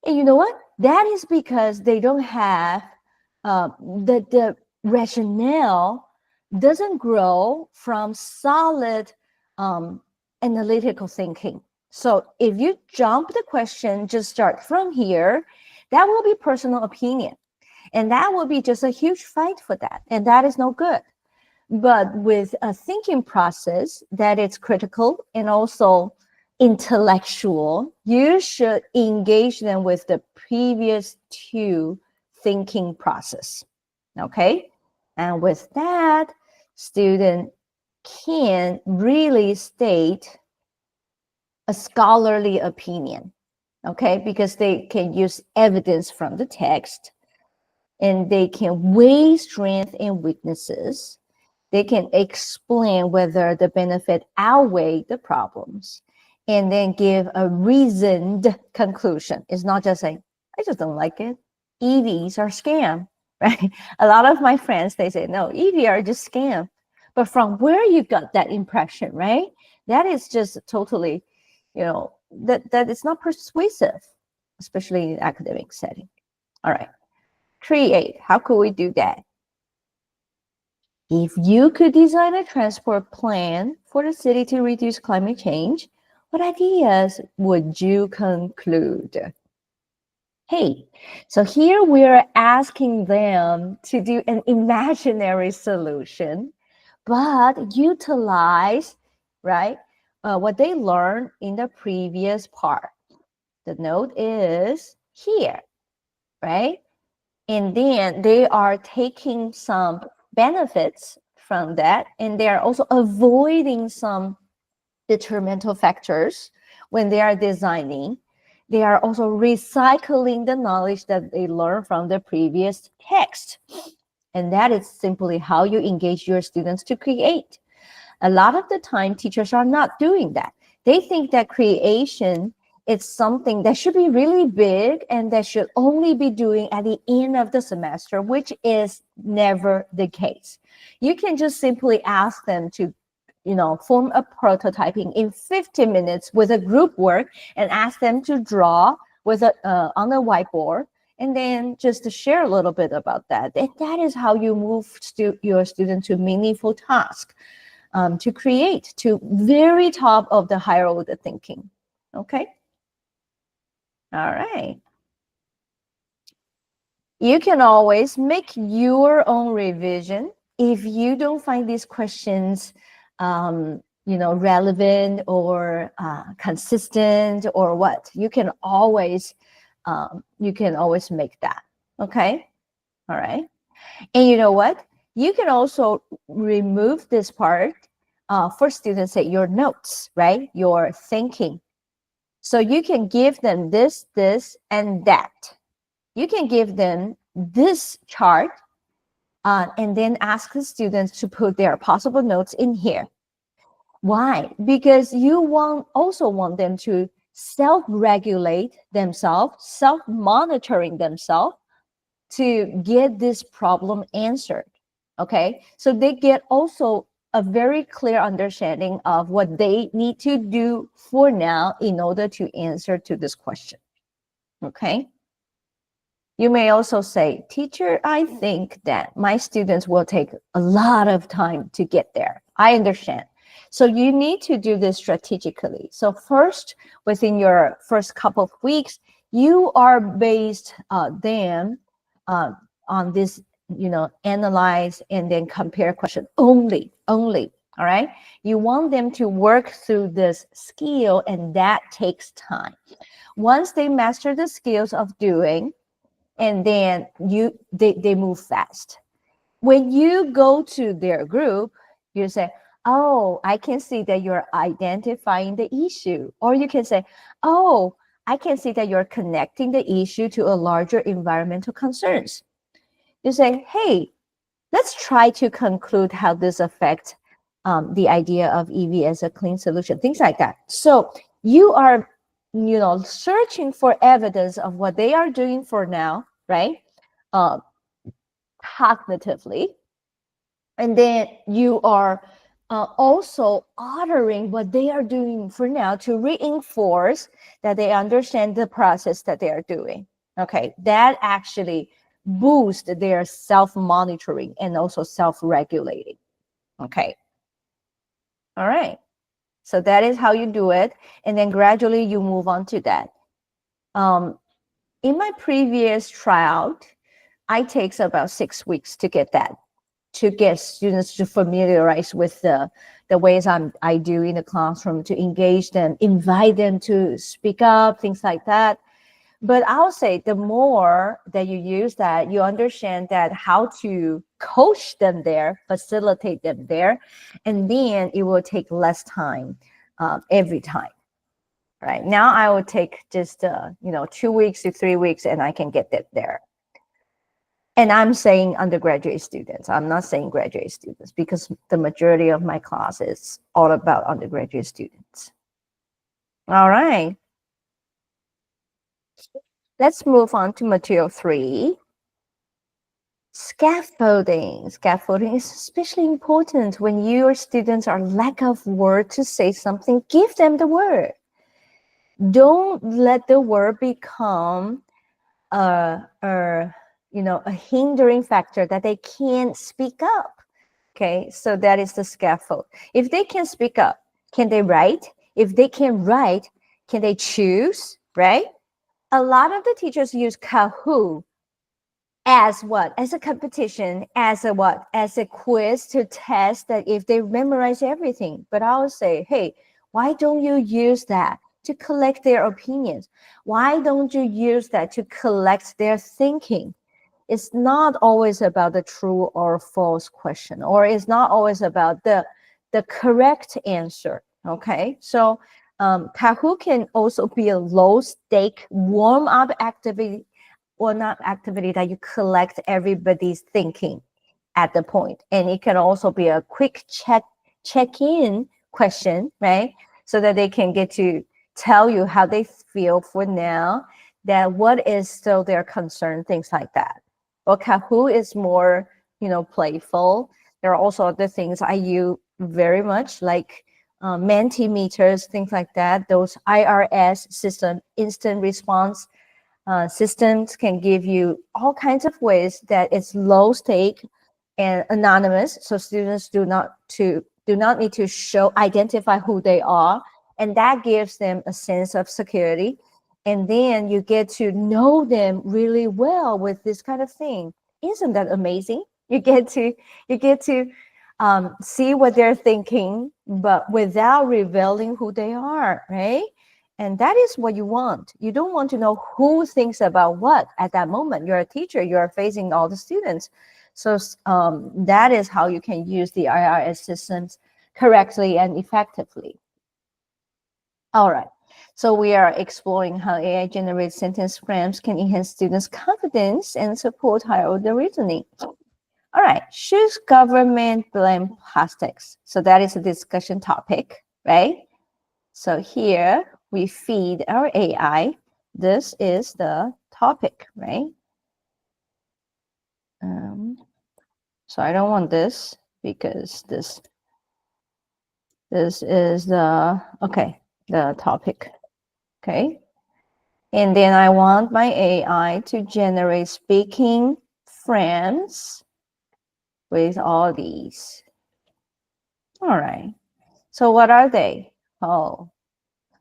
And you know what? That is because they don't have the rationale doesn't grow from solid analytical thinking. So if you jump the question, just start from here, that will be personal opinion. And that will be just a huge fight for that. And that is no good. But with a thinking process that is critical and also intellectual, you should engage them with the previous two thinking process. Okay. And with that, student can really state a scholarly opinion. Okay. Because they can use evidence from the text, and they can weigh strengths and weaknesses. They can explain whether the benefit outweigh the problems, and then give a reasoned conclusion. It's not just saying, I just don't like it. EVs are scam, right? A lot of my friends, they say, no, EV are just scam. But from where you got that impression, right? That is just totally, that it's not persuasive, especially in academic setting. All right. Create. How could we do that? If you could design a transport plan for the city to reduce climate change, what ideas would you conclude? Hey, so here we're asking them to do an imaginary solution, but utilize, right, what they learned in the previous part. The note is here, right? And then they are taking some benefits from that, and they are also avoiding some detrimental factors when they are designing. They are also recycling the knowledge that they learned from the previous text. And that is simply how you engage your students to create. A lot of the time, teachers are not doing that. They think that creation is something that should be really big and that should only be doing at the end of the semester, which is never the case. You can just simply ask them to, form a prototyping in 50 minutes with a group work, and ask them to draw with on a whiteboard, and then just to share a little bit about that. And that is how you move your student to meaningful tasks. To create to very top of the higher order thinking. Okay. All right. You can always make your own revision if you don't find these questions, relevant or consistent or what. You can always make that. Okay. All right. And you know what? You can also remove this part for students at your notes, right? Your thinking. So you can give them this, and that. You can give them this chart and then ask the students to put their possible notes in here. Why? Because you also want them to self-regulate themselves, self-monitoring themselves, to get this problem answered. Okay, so they get also a very clear understanding of what they need to do for now in order to answer to this question. Okay, you may also say, teacher, I think that my students will take a lot of time to get there. I understand. So you need to do this strategically. So first, within your first couple of weeks, you are based them on this, analyze and then compare question only. All right. You want them to work through this skill, and that takes time. Once they master the skills of doing, and then they move fast. When you go to their group, you say, oh, I can see that you're identifying the issue. Or you can say, oh, I can see that you're connecting the issue to a larger environmental concerns. You say, hey, let's try to conclude how this affects the idea of EV as a clean solution, things like that. So you are, searching for evidence of what they are doing for now, right? Cognitively. And then you are also ordering what they are doing for now to reinforce that they understand the process that they are doing. Okay, that actually boosts their self-monitoring and also self-regulating. Okay. All right. So that is how you do it. And then gradually you move on to that. In my previous trial, it takes about 6 weeks to get that to get students to familiarize with the ways I do in the classroom, to engage them, invite them to speak up, things like that. But I'll say the more that you use that, you understand that how to coach them there, facilitate them there, and then it will take less time every time. Right now, I will take just 2 weeks to 3 weeks, and I can get it there. And I'm saying undergraduate students. I'm not saying graduate students, because the majority of my class is all about undergraduate students. All right. Let's move on to material 3. Scaffolding. Scaffolding is especially important when your students are lack of word to say something. Give them the word. Don't let the word become a hindering factor that they can't speak up. Okay, so that is the scaffold. If they can speak up, can they write? If they can write, can they choose? Right? A lot of the teachers use Kahoot as what? As a competition, as a what? As a quiz to test that if they memorize everything. But I would say, hey, why don't you use that to collect their opinions? Why don't you use that to collect their thinking? It's not always about the true or false question, or it's not always about the correct answer. Okay, so Kahoot can also be a low stake warm up activity, or not activity, that you collect everybody's thinking at the point. And it can also be a quick check-in question, right? So that they can get to tell you how they feel for now, that what is still their concern, things like that. Well, Kahoot is more, playful. There are also other things I use very much, like Mentimeters, things like that. Those IRS system, instant response systems, can give you all kinds of ways that it's low stake and anonymous, so students do not need to identify who they are, and that gives them a sense of security. And then you get to know them really well with this kind of thing. Isn't that amazing? You get to see what they're thinking, but without revealing who they are, right? And that is what you want. You don't want to know who thinks about what at that moment. You're a teacher, you're facing all the students. So that is how you can use the IRS systems correctly and effectively. All right. So we are exploring how AI generated sentence frames can enhance students' confidence and support higher order reasoning. All right. Should government blame plastics? So that is a discussion topic, right? So here we feed our AI. This is the topic, right? So I don't want this, because this is the topic. Okay. And then I want my AI to generate speaking frames with all these. All right. So what are they? Oh,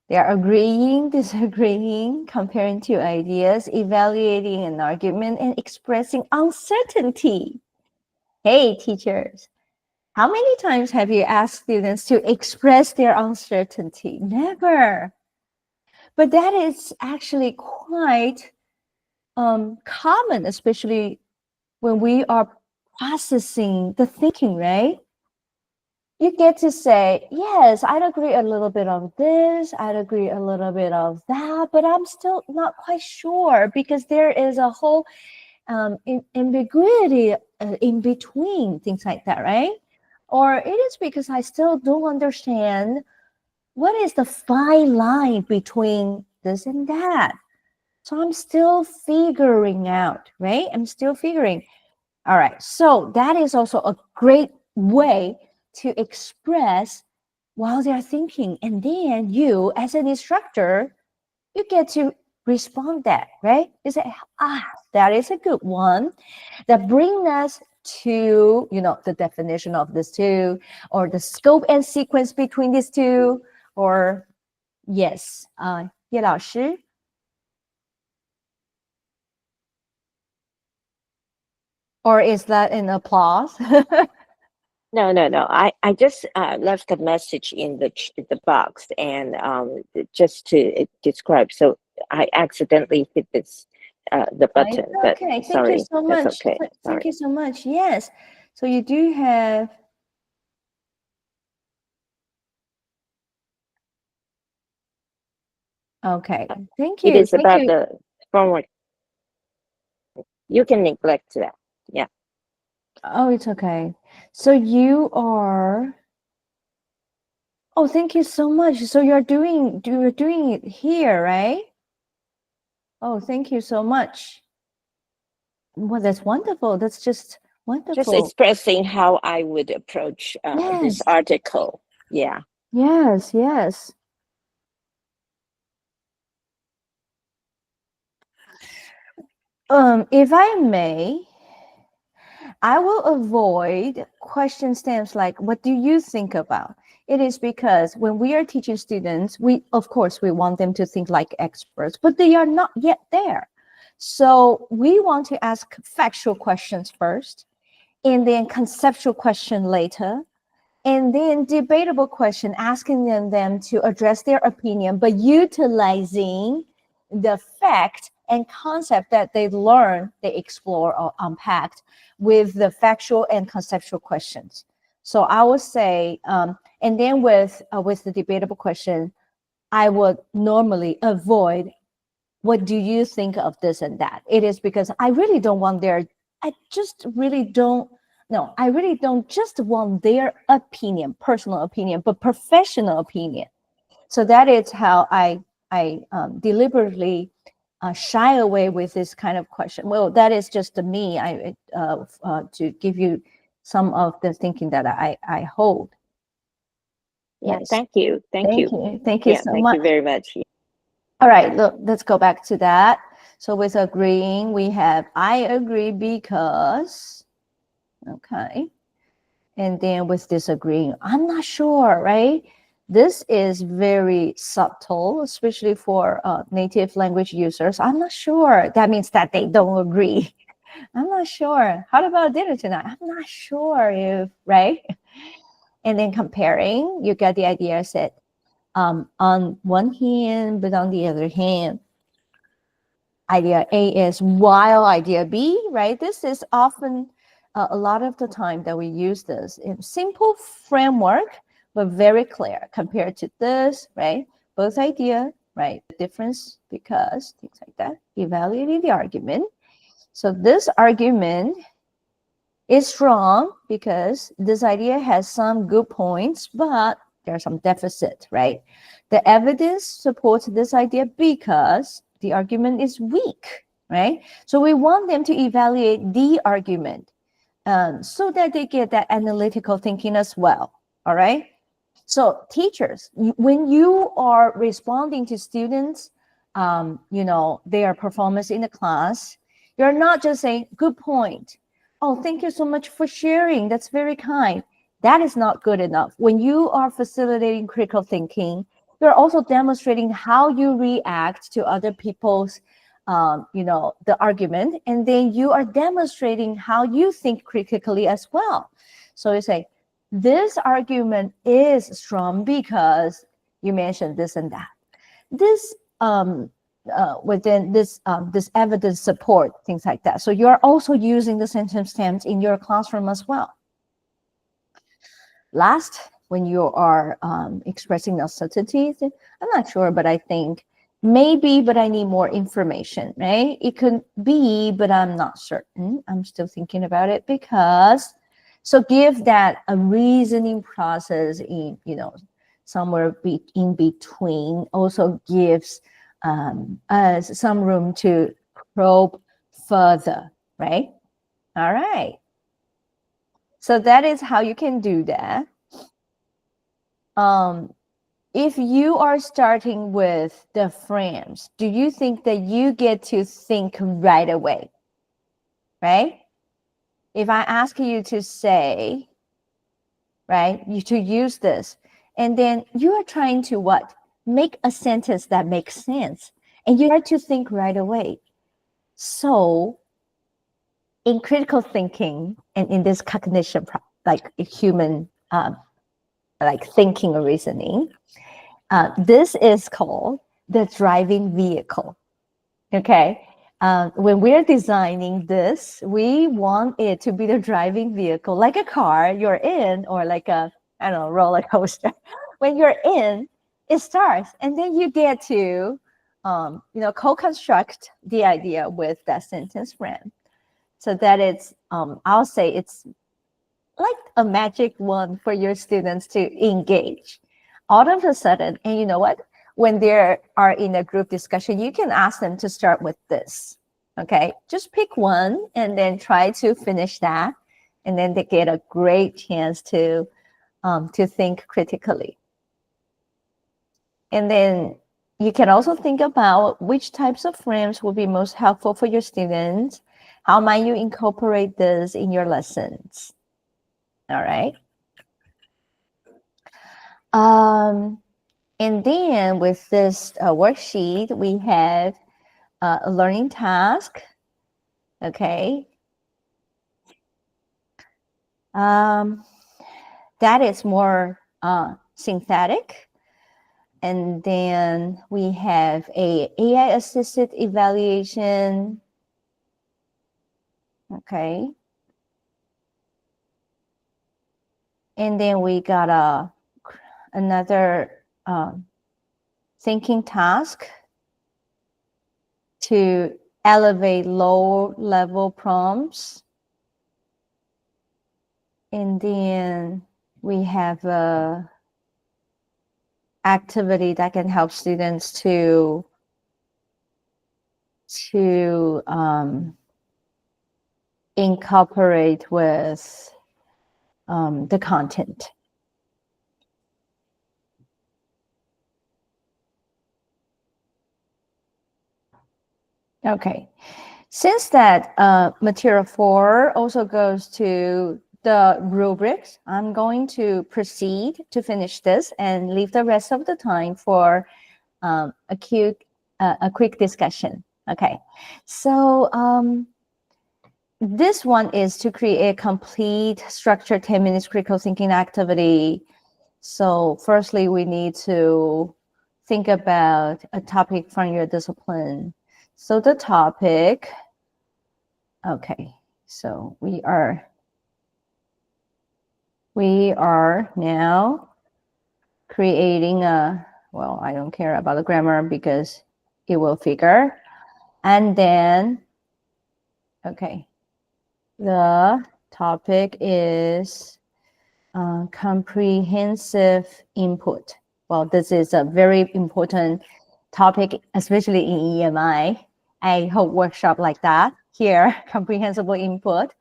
they are agreeing, disagreeing, comparing two ideas, evaluating an argument, and expressing uncertainty. Hey, teachers, how many times have you asked students to express their uncertainty? Never. But that is actually quite common, especially when we are processing the thinking, right? You get to say, yes, I'd agree a little bit on this, I'd agree a little bit of that, but I'm still not quite sure, because there is a whole ambiguity in between, things like that, right? Or it is because I still don't understand what is the fine line between this and that. So I'm still figuring out, right? I'm still figuring. All right. So that is also a great way to express while they're thinking. And then you, as an instructor, you get to respond that, right? You say, that is a good one. That brings us to, the definition of this two, or the scope and sequence between these two, or yes, 叶老师. Or is that an applause? No, no, no. I just left a message in the box and just to describe. So I accidentally hit this the It's button, but okay. Thank you sorry, so that's much. okay. Thank Sorry. you so much. Yes. So you do have. Okay. Thank It you. is Thank about you. the forward. You can neglect that. Yeah. Oh, it's okay. So you are. Oh, thank you so much. So you're doing it here, right? Oh, thank you so much. Well, that's wonderful. That's just Just wonderful. expressing how I would approach this Yes. article. Yeah. Yes. Yes. If I may, I will avoid question stamps like, what do you think about? It is because when we are teaching students, of course, we want them to think like experts, but they are not yet there. So we want to ask factual questions first, and then conceptual question later, and then debatable question, asking them to address their opinion, but utilizing the fact and concept that they learn, they explore or unpacked with the factual and conceptual questions. So I would say, and then with the debatable question, I would normally avoid, what do you think of this and that? It is because I really don't want their, I just really don't, no, I really don't just want their opinion, personal opinion, but professional opinion. So that is how I deliberately shy away with this kind of question. Well, that is just me. To give you some of the thinking that I hold. Yeah. Yes. Thank you. Thank Thank you. you. Thank you Yeah. so Thank much. you very much. All right, look, let's go back to that. So with agreeing, we have I agree because, okay. And then with disagreeing, I'm not sure, right? This is very subtle, especially for native language users. I'm not sure. That means that they don't agree. I'm not sure. How about dinner tonight? I'm not sure if, right? And then comparing, you get the idea set on one hand, but on the other hand, idea A is while idea B, right? This is often a lot of the time that we use this in simple framework, but very clear compared to this, right? Both idea, right? The difference because things like that, evaluating the argument. So this argument is strong because this idea has some good points, but there are some deficits, right? The evidence supports this idea because the argument is weak, right? So we want them to evaluate the argument so that they get that analytical thinking as well, all right? So teachers, when you are responding to students, their performance in the class, you're not just saying, good point. Oh, thank you so much for sharing. That's very kind. That is not good enough. When you are facilitating critical thinking, you're also demonstrating how you react to other people's, the argument, and then you are demonstrating how you think critically as well. So you say, this argument is strong because you mentioned this and that. This within this evidence support things like that. So you're also using the sentence stamps in your classroom as well. Last, when you are expressing uncertainty, I'm not sure, but I think maybe, but I need more information, right? It could be, but I'm not certain. I'm still thinking about it because, so give that a reasoning process in, somewhere in between also gives us some room to probe further, right? All right. So that is how you can do that. If you are starting with the frames, do you think that you get to think right away? Right? If I ask you to say, right, you to use this, and then you are trying to what? Make a sentence that makes sense. And you start to think right away. So in critical thinking and in this cognition, like human, like thinking or reasoning, this is called the driving vehicle. Okay. When we're designing this, we want it to be the driving vehicle, like a car you're in, or like a, I don't know, roller coaster. When you're in, it starts, and then you get to, co-construct the idea with that sentence frame, so that it's, I'll say it's like a magic wand for your students to engage all of a sudden. And you know what? When they are in a group discussion, you can ask them to start with this. Okay, just pick one and then try to finish that, and then they get a great chance to think critically. And then you can also think about which types of frames will be most helpful for your students. How might you incorporate this in your lessons? All right. And then with this worksheet, we have a learning task. Okay. That is more synthetic. And then we have a AI-assisted evaluation. Okay. And then we got another thinking task to elevate low-level prompts. And then we have a activity that can help students to incorporate with the content. Okay, since that material 4 also goes to the rubrics, I'm going to proceed to finish this and leave the rest of the time for a quick discussion. Okay, so this one is to create a complete structured 10 minutes critical thinking activity. So firstly, we need to think about a topic from your discipline. So the topic, okay, so we are now creating a, well, I don't care about the grammar because it will figure. And then, okay, the topic is comprehensive input. Well, this is a very important topic, especially in EMI. I hope workshop like that here, comprehensible input,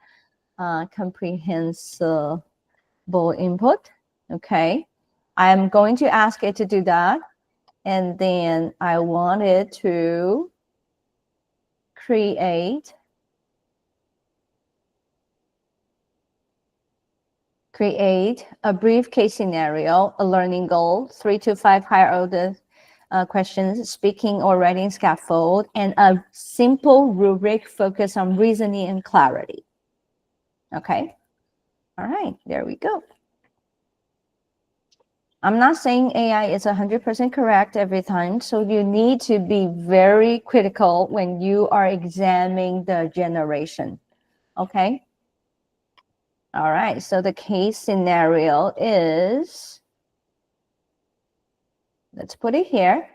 comprehensible input. Okay, I'm going to ask it to do that. And then I want it to create a brief case scenario, a learning goal, 3 to 5 higher order questions, speaking or writing scaffold, and a simple rubric focused on reasoning and clarity. Okay. All right, there we go. I'm not saying AI is 100% correct every time, so you need to be very critical when you are examining the generation. Okay. All right, so the case scenario is, let's put it here.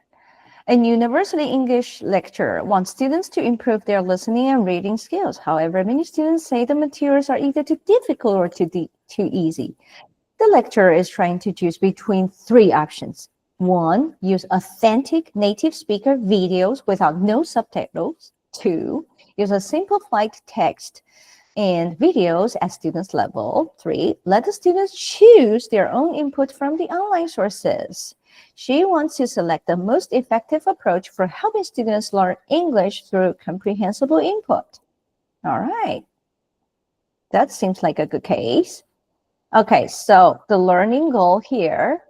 A university English lecturer wants students to improve their listening and reading skills. However, many students say the materials are either too difficult or too easy. The lecturer is trying to choose between 3 options. 1, use authentic native speaker videos without no subtitles. 2, use a simplified text and videos at students' level. 3, let the students choose their own input from the online sources. She wants to select the most effective approach for helping students learn English through comprehensible input. All right. That seems like a good case. Okay, so the learning goal here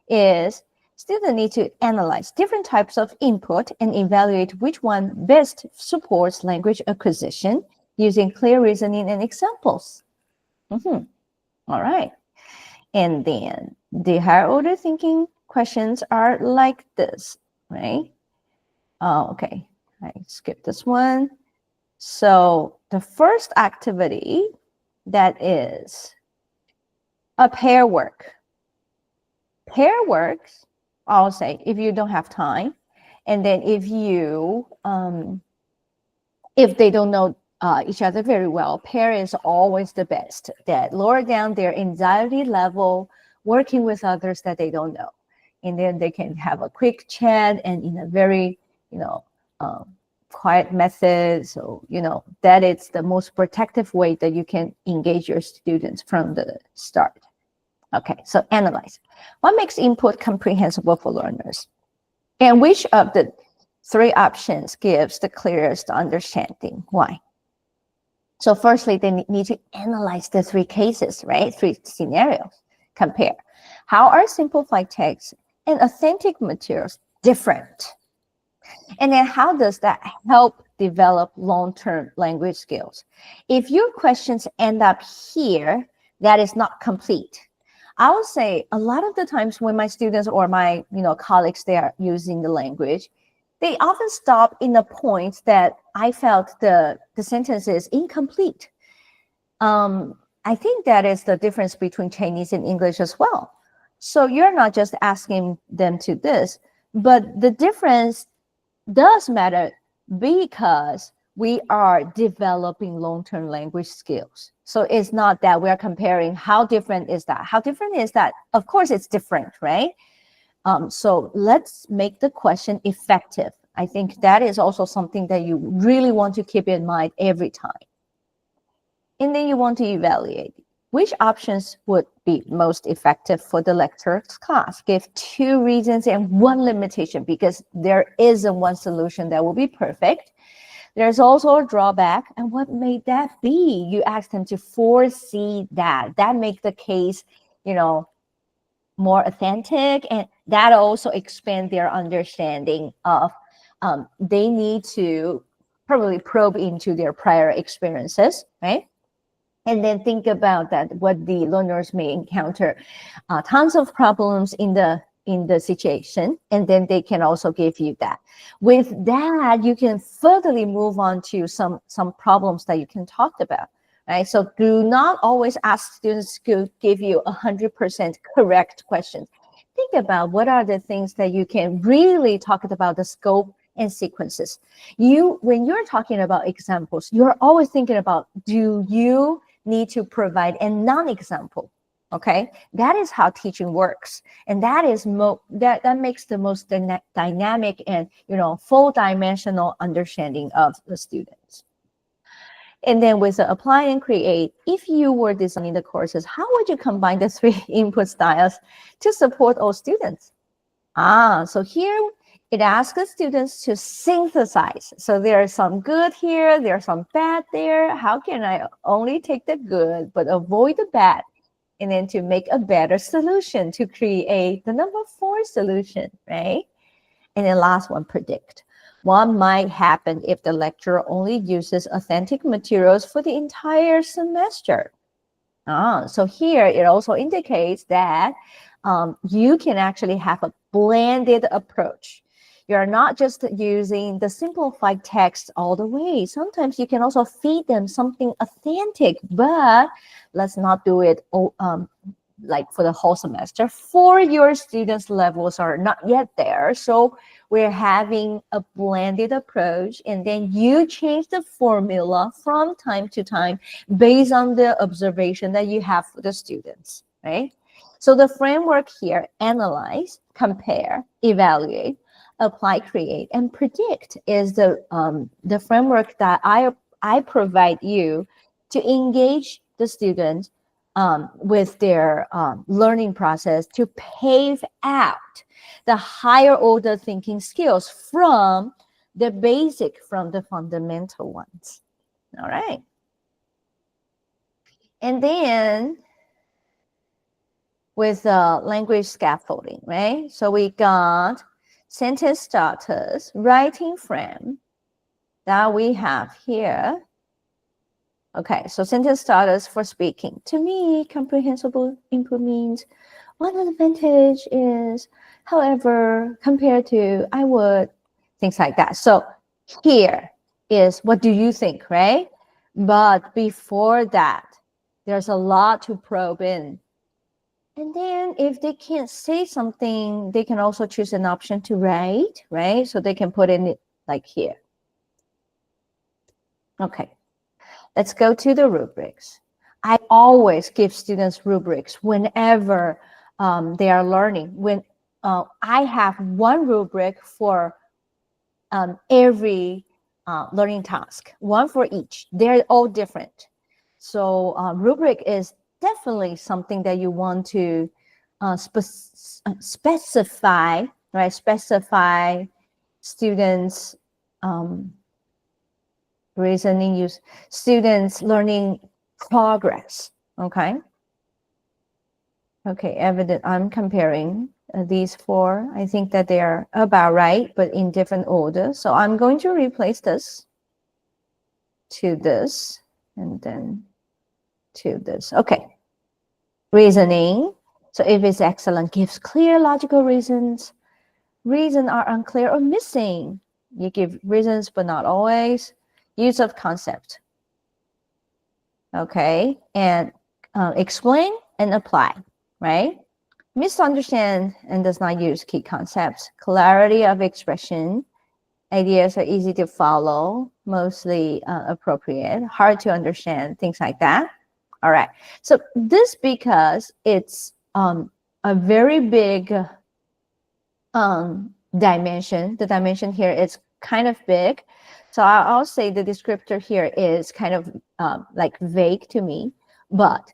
is students need to analyze different types of input and evaluate which one best supports language acquisition using clear reasoning and examples. All right. And then the higher order thinking questions are like this, right? Oh, okay. I skipped this one. So the first activity, that is a pair work. Pair works, I'll say, if you don't have time, and then if they don't know each other very well, pair is always the best. That lower down their anxiety level, working with others that they don't know, and then they can have a quick chat and in a very, quiet method. So that it's the most protective way that you can engage your students from the start. Okay, so analyze. What makes input comprehensible for learners? And which of the three options gives the clearest understanding? Why? So firstly, they need to analyze the three cases, right? Three scenarios. Compare. How are simplified texts and authentic materials different? And then how does that help develop long-term language skills? If your questions end up here, that is not complete. I would say a lot of the times when my students or my colleagues, they are using the language, they often stop in the point that I felt the sentence is incomplete. I think that is the difference between Chinese and English as well. So you're not just asking them to this, but the difference does matter because we are developing long-term language skills. So it's not that we're comparing how different is that. How different is that? Of course, it's different, right? So let's make the question effective. I think that is also something that you really want to keep in mind every time. And then you want to evaluate which options would be most effective for the lecture class. Give 2 reasons and 1 limitation, because there isn't one solution that will be perfect. There's also a drawback. And what may that be? You ask them to foresee that. That makes the case, more authentic, and that also expand their understanding of they need to probably probe into their prior experiences, right? And then think about that, what the learners may encounter tons of problems in the situation, and then they can also give you that. With that, you can furtherly move on to some problems that you can talk about, right? So do not always ask students to give you 100% correct questions. Think about what are the things that you can really talk about, the scope and sequences. When you're talking about examples, you're always thinking about, do you need to provide a non-example? Okay, that is how teaching works, and that is that makes the most dynamic and full dimensional understanding of the students. And then with the apply and create, if you were designing the courses, how would you combine the 3 input styles to support all students? So here it asks the students to synthesize. So there are some good here, there are some bad there. How can I only take the good but avoid the bad? And then to make a better solution, to create the number 4 solution, right? And then last one, predict. What might happen if the lecturer only uses authentic materials for the entire semester? So here it also indicates that you can actually have a blended approach. You're not just using the simplified text all the way. Sometimes you can also feed them something authentic, but let's not do it like for the whole semester. For your students' levels are not yet there. So we're having a blended approach, and then you change the formula from time to time based on the observation that you have for the students, right? So the framework here, analyze, compare, evaluate, apply, create, and predict, is the framework that I provide you to engage the students with their learning process, to pave out the higher order thinking skills from the basic, from the fundamental ones. All right. And then with language scaffolding, right? So we got sentence starters, writing frame that we have here. Okay, so sentence starters for speaking. To me, comprehensible input means one advantage is, however, compared to I would, things like that. So here is what do you think, right? But before that, there's a lot to probe in. And then if they can't say something, they can also choose an option to write, right? So they can put in it like here. Okay, let's go to the rubrics. I always give students rubrics whenever they are learning. When I have one rubric for every learning task, one for each. They're all different. So rubric is definitely something that you want to specify, right? Specify students reasoning use, students learning progress, okay? Okay, evident, I'm comparing these four. I think that they are about right, but in different order. So I'm going to replace this to this and then to this. Okay, reasoning. So if it's excellent, gives clear logical reasons. Reasons are unclear or missing. You give reasons, but not always. Use of concept. Okay, and explain and apply, right? Misunderstand and does not use key concepts. Clarity of expression. Ideas are easy to follow, mostly appropriate, hard to understand, things like that. All right. So this because it's a very big dimension. The dimension here is kind of big. So I'll say the descriptor here is kind of like vague to me, but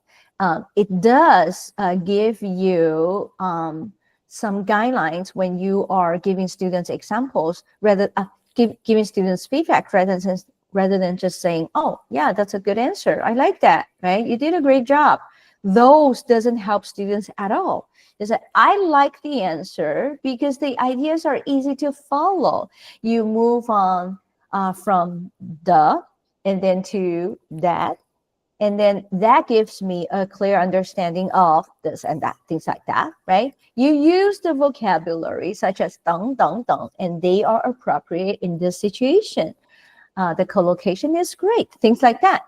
it does give you some guidelines when you are giving students examples, giving students feedback rather than just saying, oh, yeah, that's a good answer. I like that, right? You did a great job. Those doesn't help students at all. Is that I like the answer because the ideas are easy to follow. You move on from the and then to that. And then that gives me a clear understanding of this and that, things like that, right? You use the vocabulary such as dang, dang, dang, and they are appropriate in this situation. The collocation is great, things like that.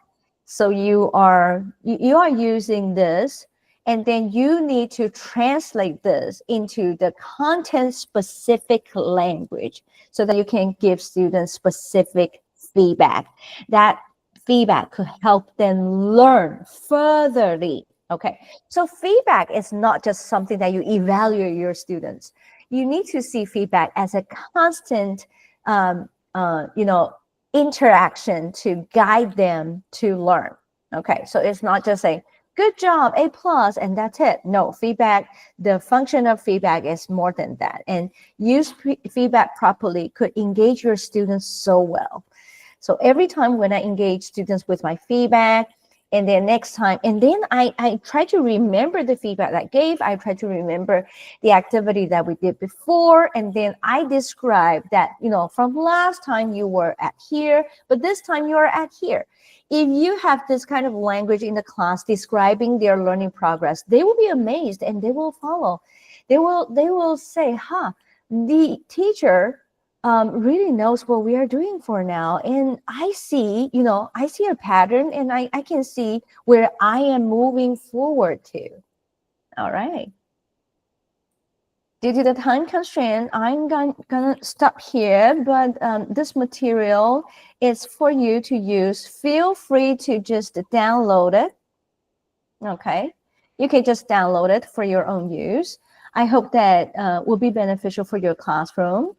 So you are using this, and then you need to translate this into the content specific language so that you can give students specific feedback. That feedback could help them learn furtherly. Okay, so feedback is not just something that you evaluate your students. You need to see feedback as a constant, interaction to guide them to learn. Okay, so it's not just saying good job, A plus, and that's it. No, feedback, the function of feedback is more than that. And use feedback properly could engage your students so well. So every time when I engage students with my feedback, and then next time, and then I try to remember the feedback that I gave. I try to remember the activity that we did before, and then I describe that, from last time you were at here, but this time you are at here. If you have this kind of language in the class describing their learning progress, they will be amazed and they will follow. They will say, the teacher really knows what we are doing for now. And I see a pattern, and I can see where I am moving forward to. All right. Due to the time constraint, I'm gonna stop here, but this material is for you to use. Feel free to just download it. Okay. You can just download it for your own use. I hope that will be beneficial for your classroom.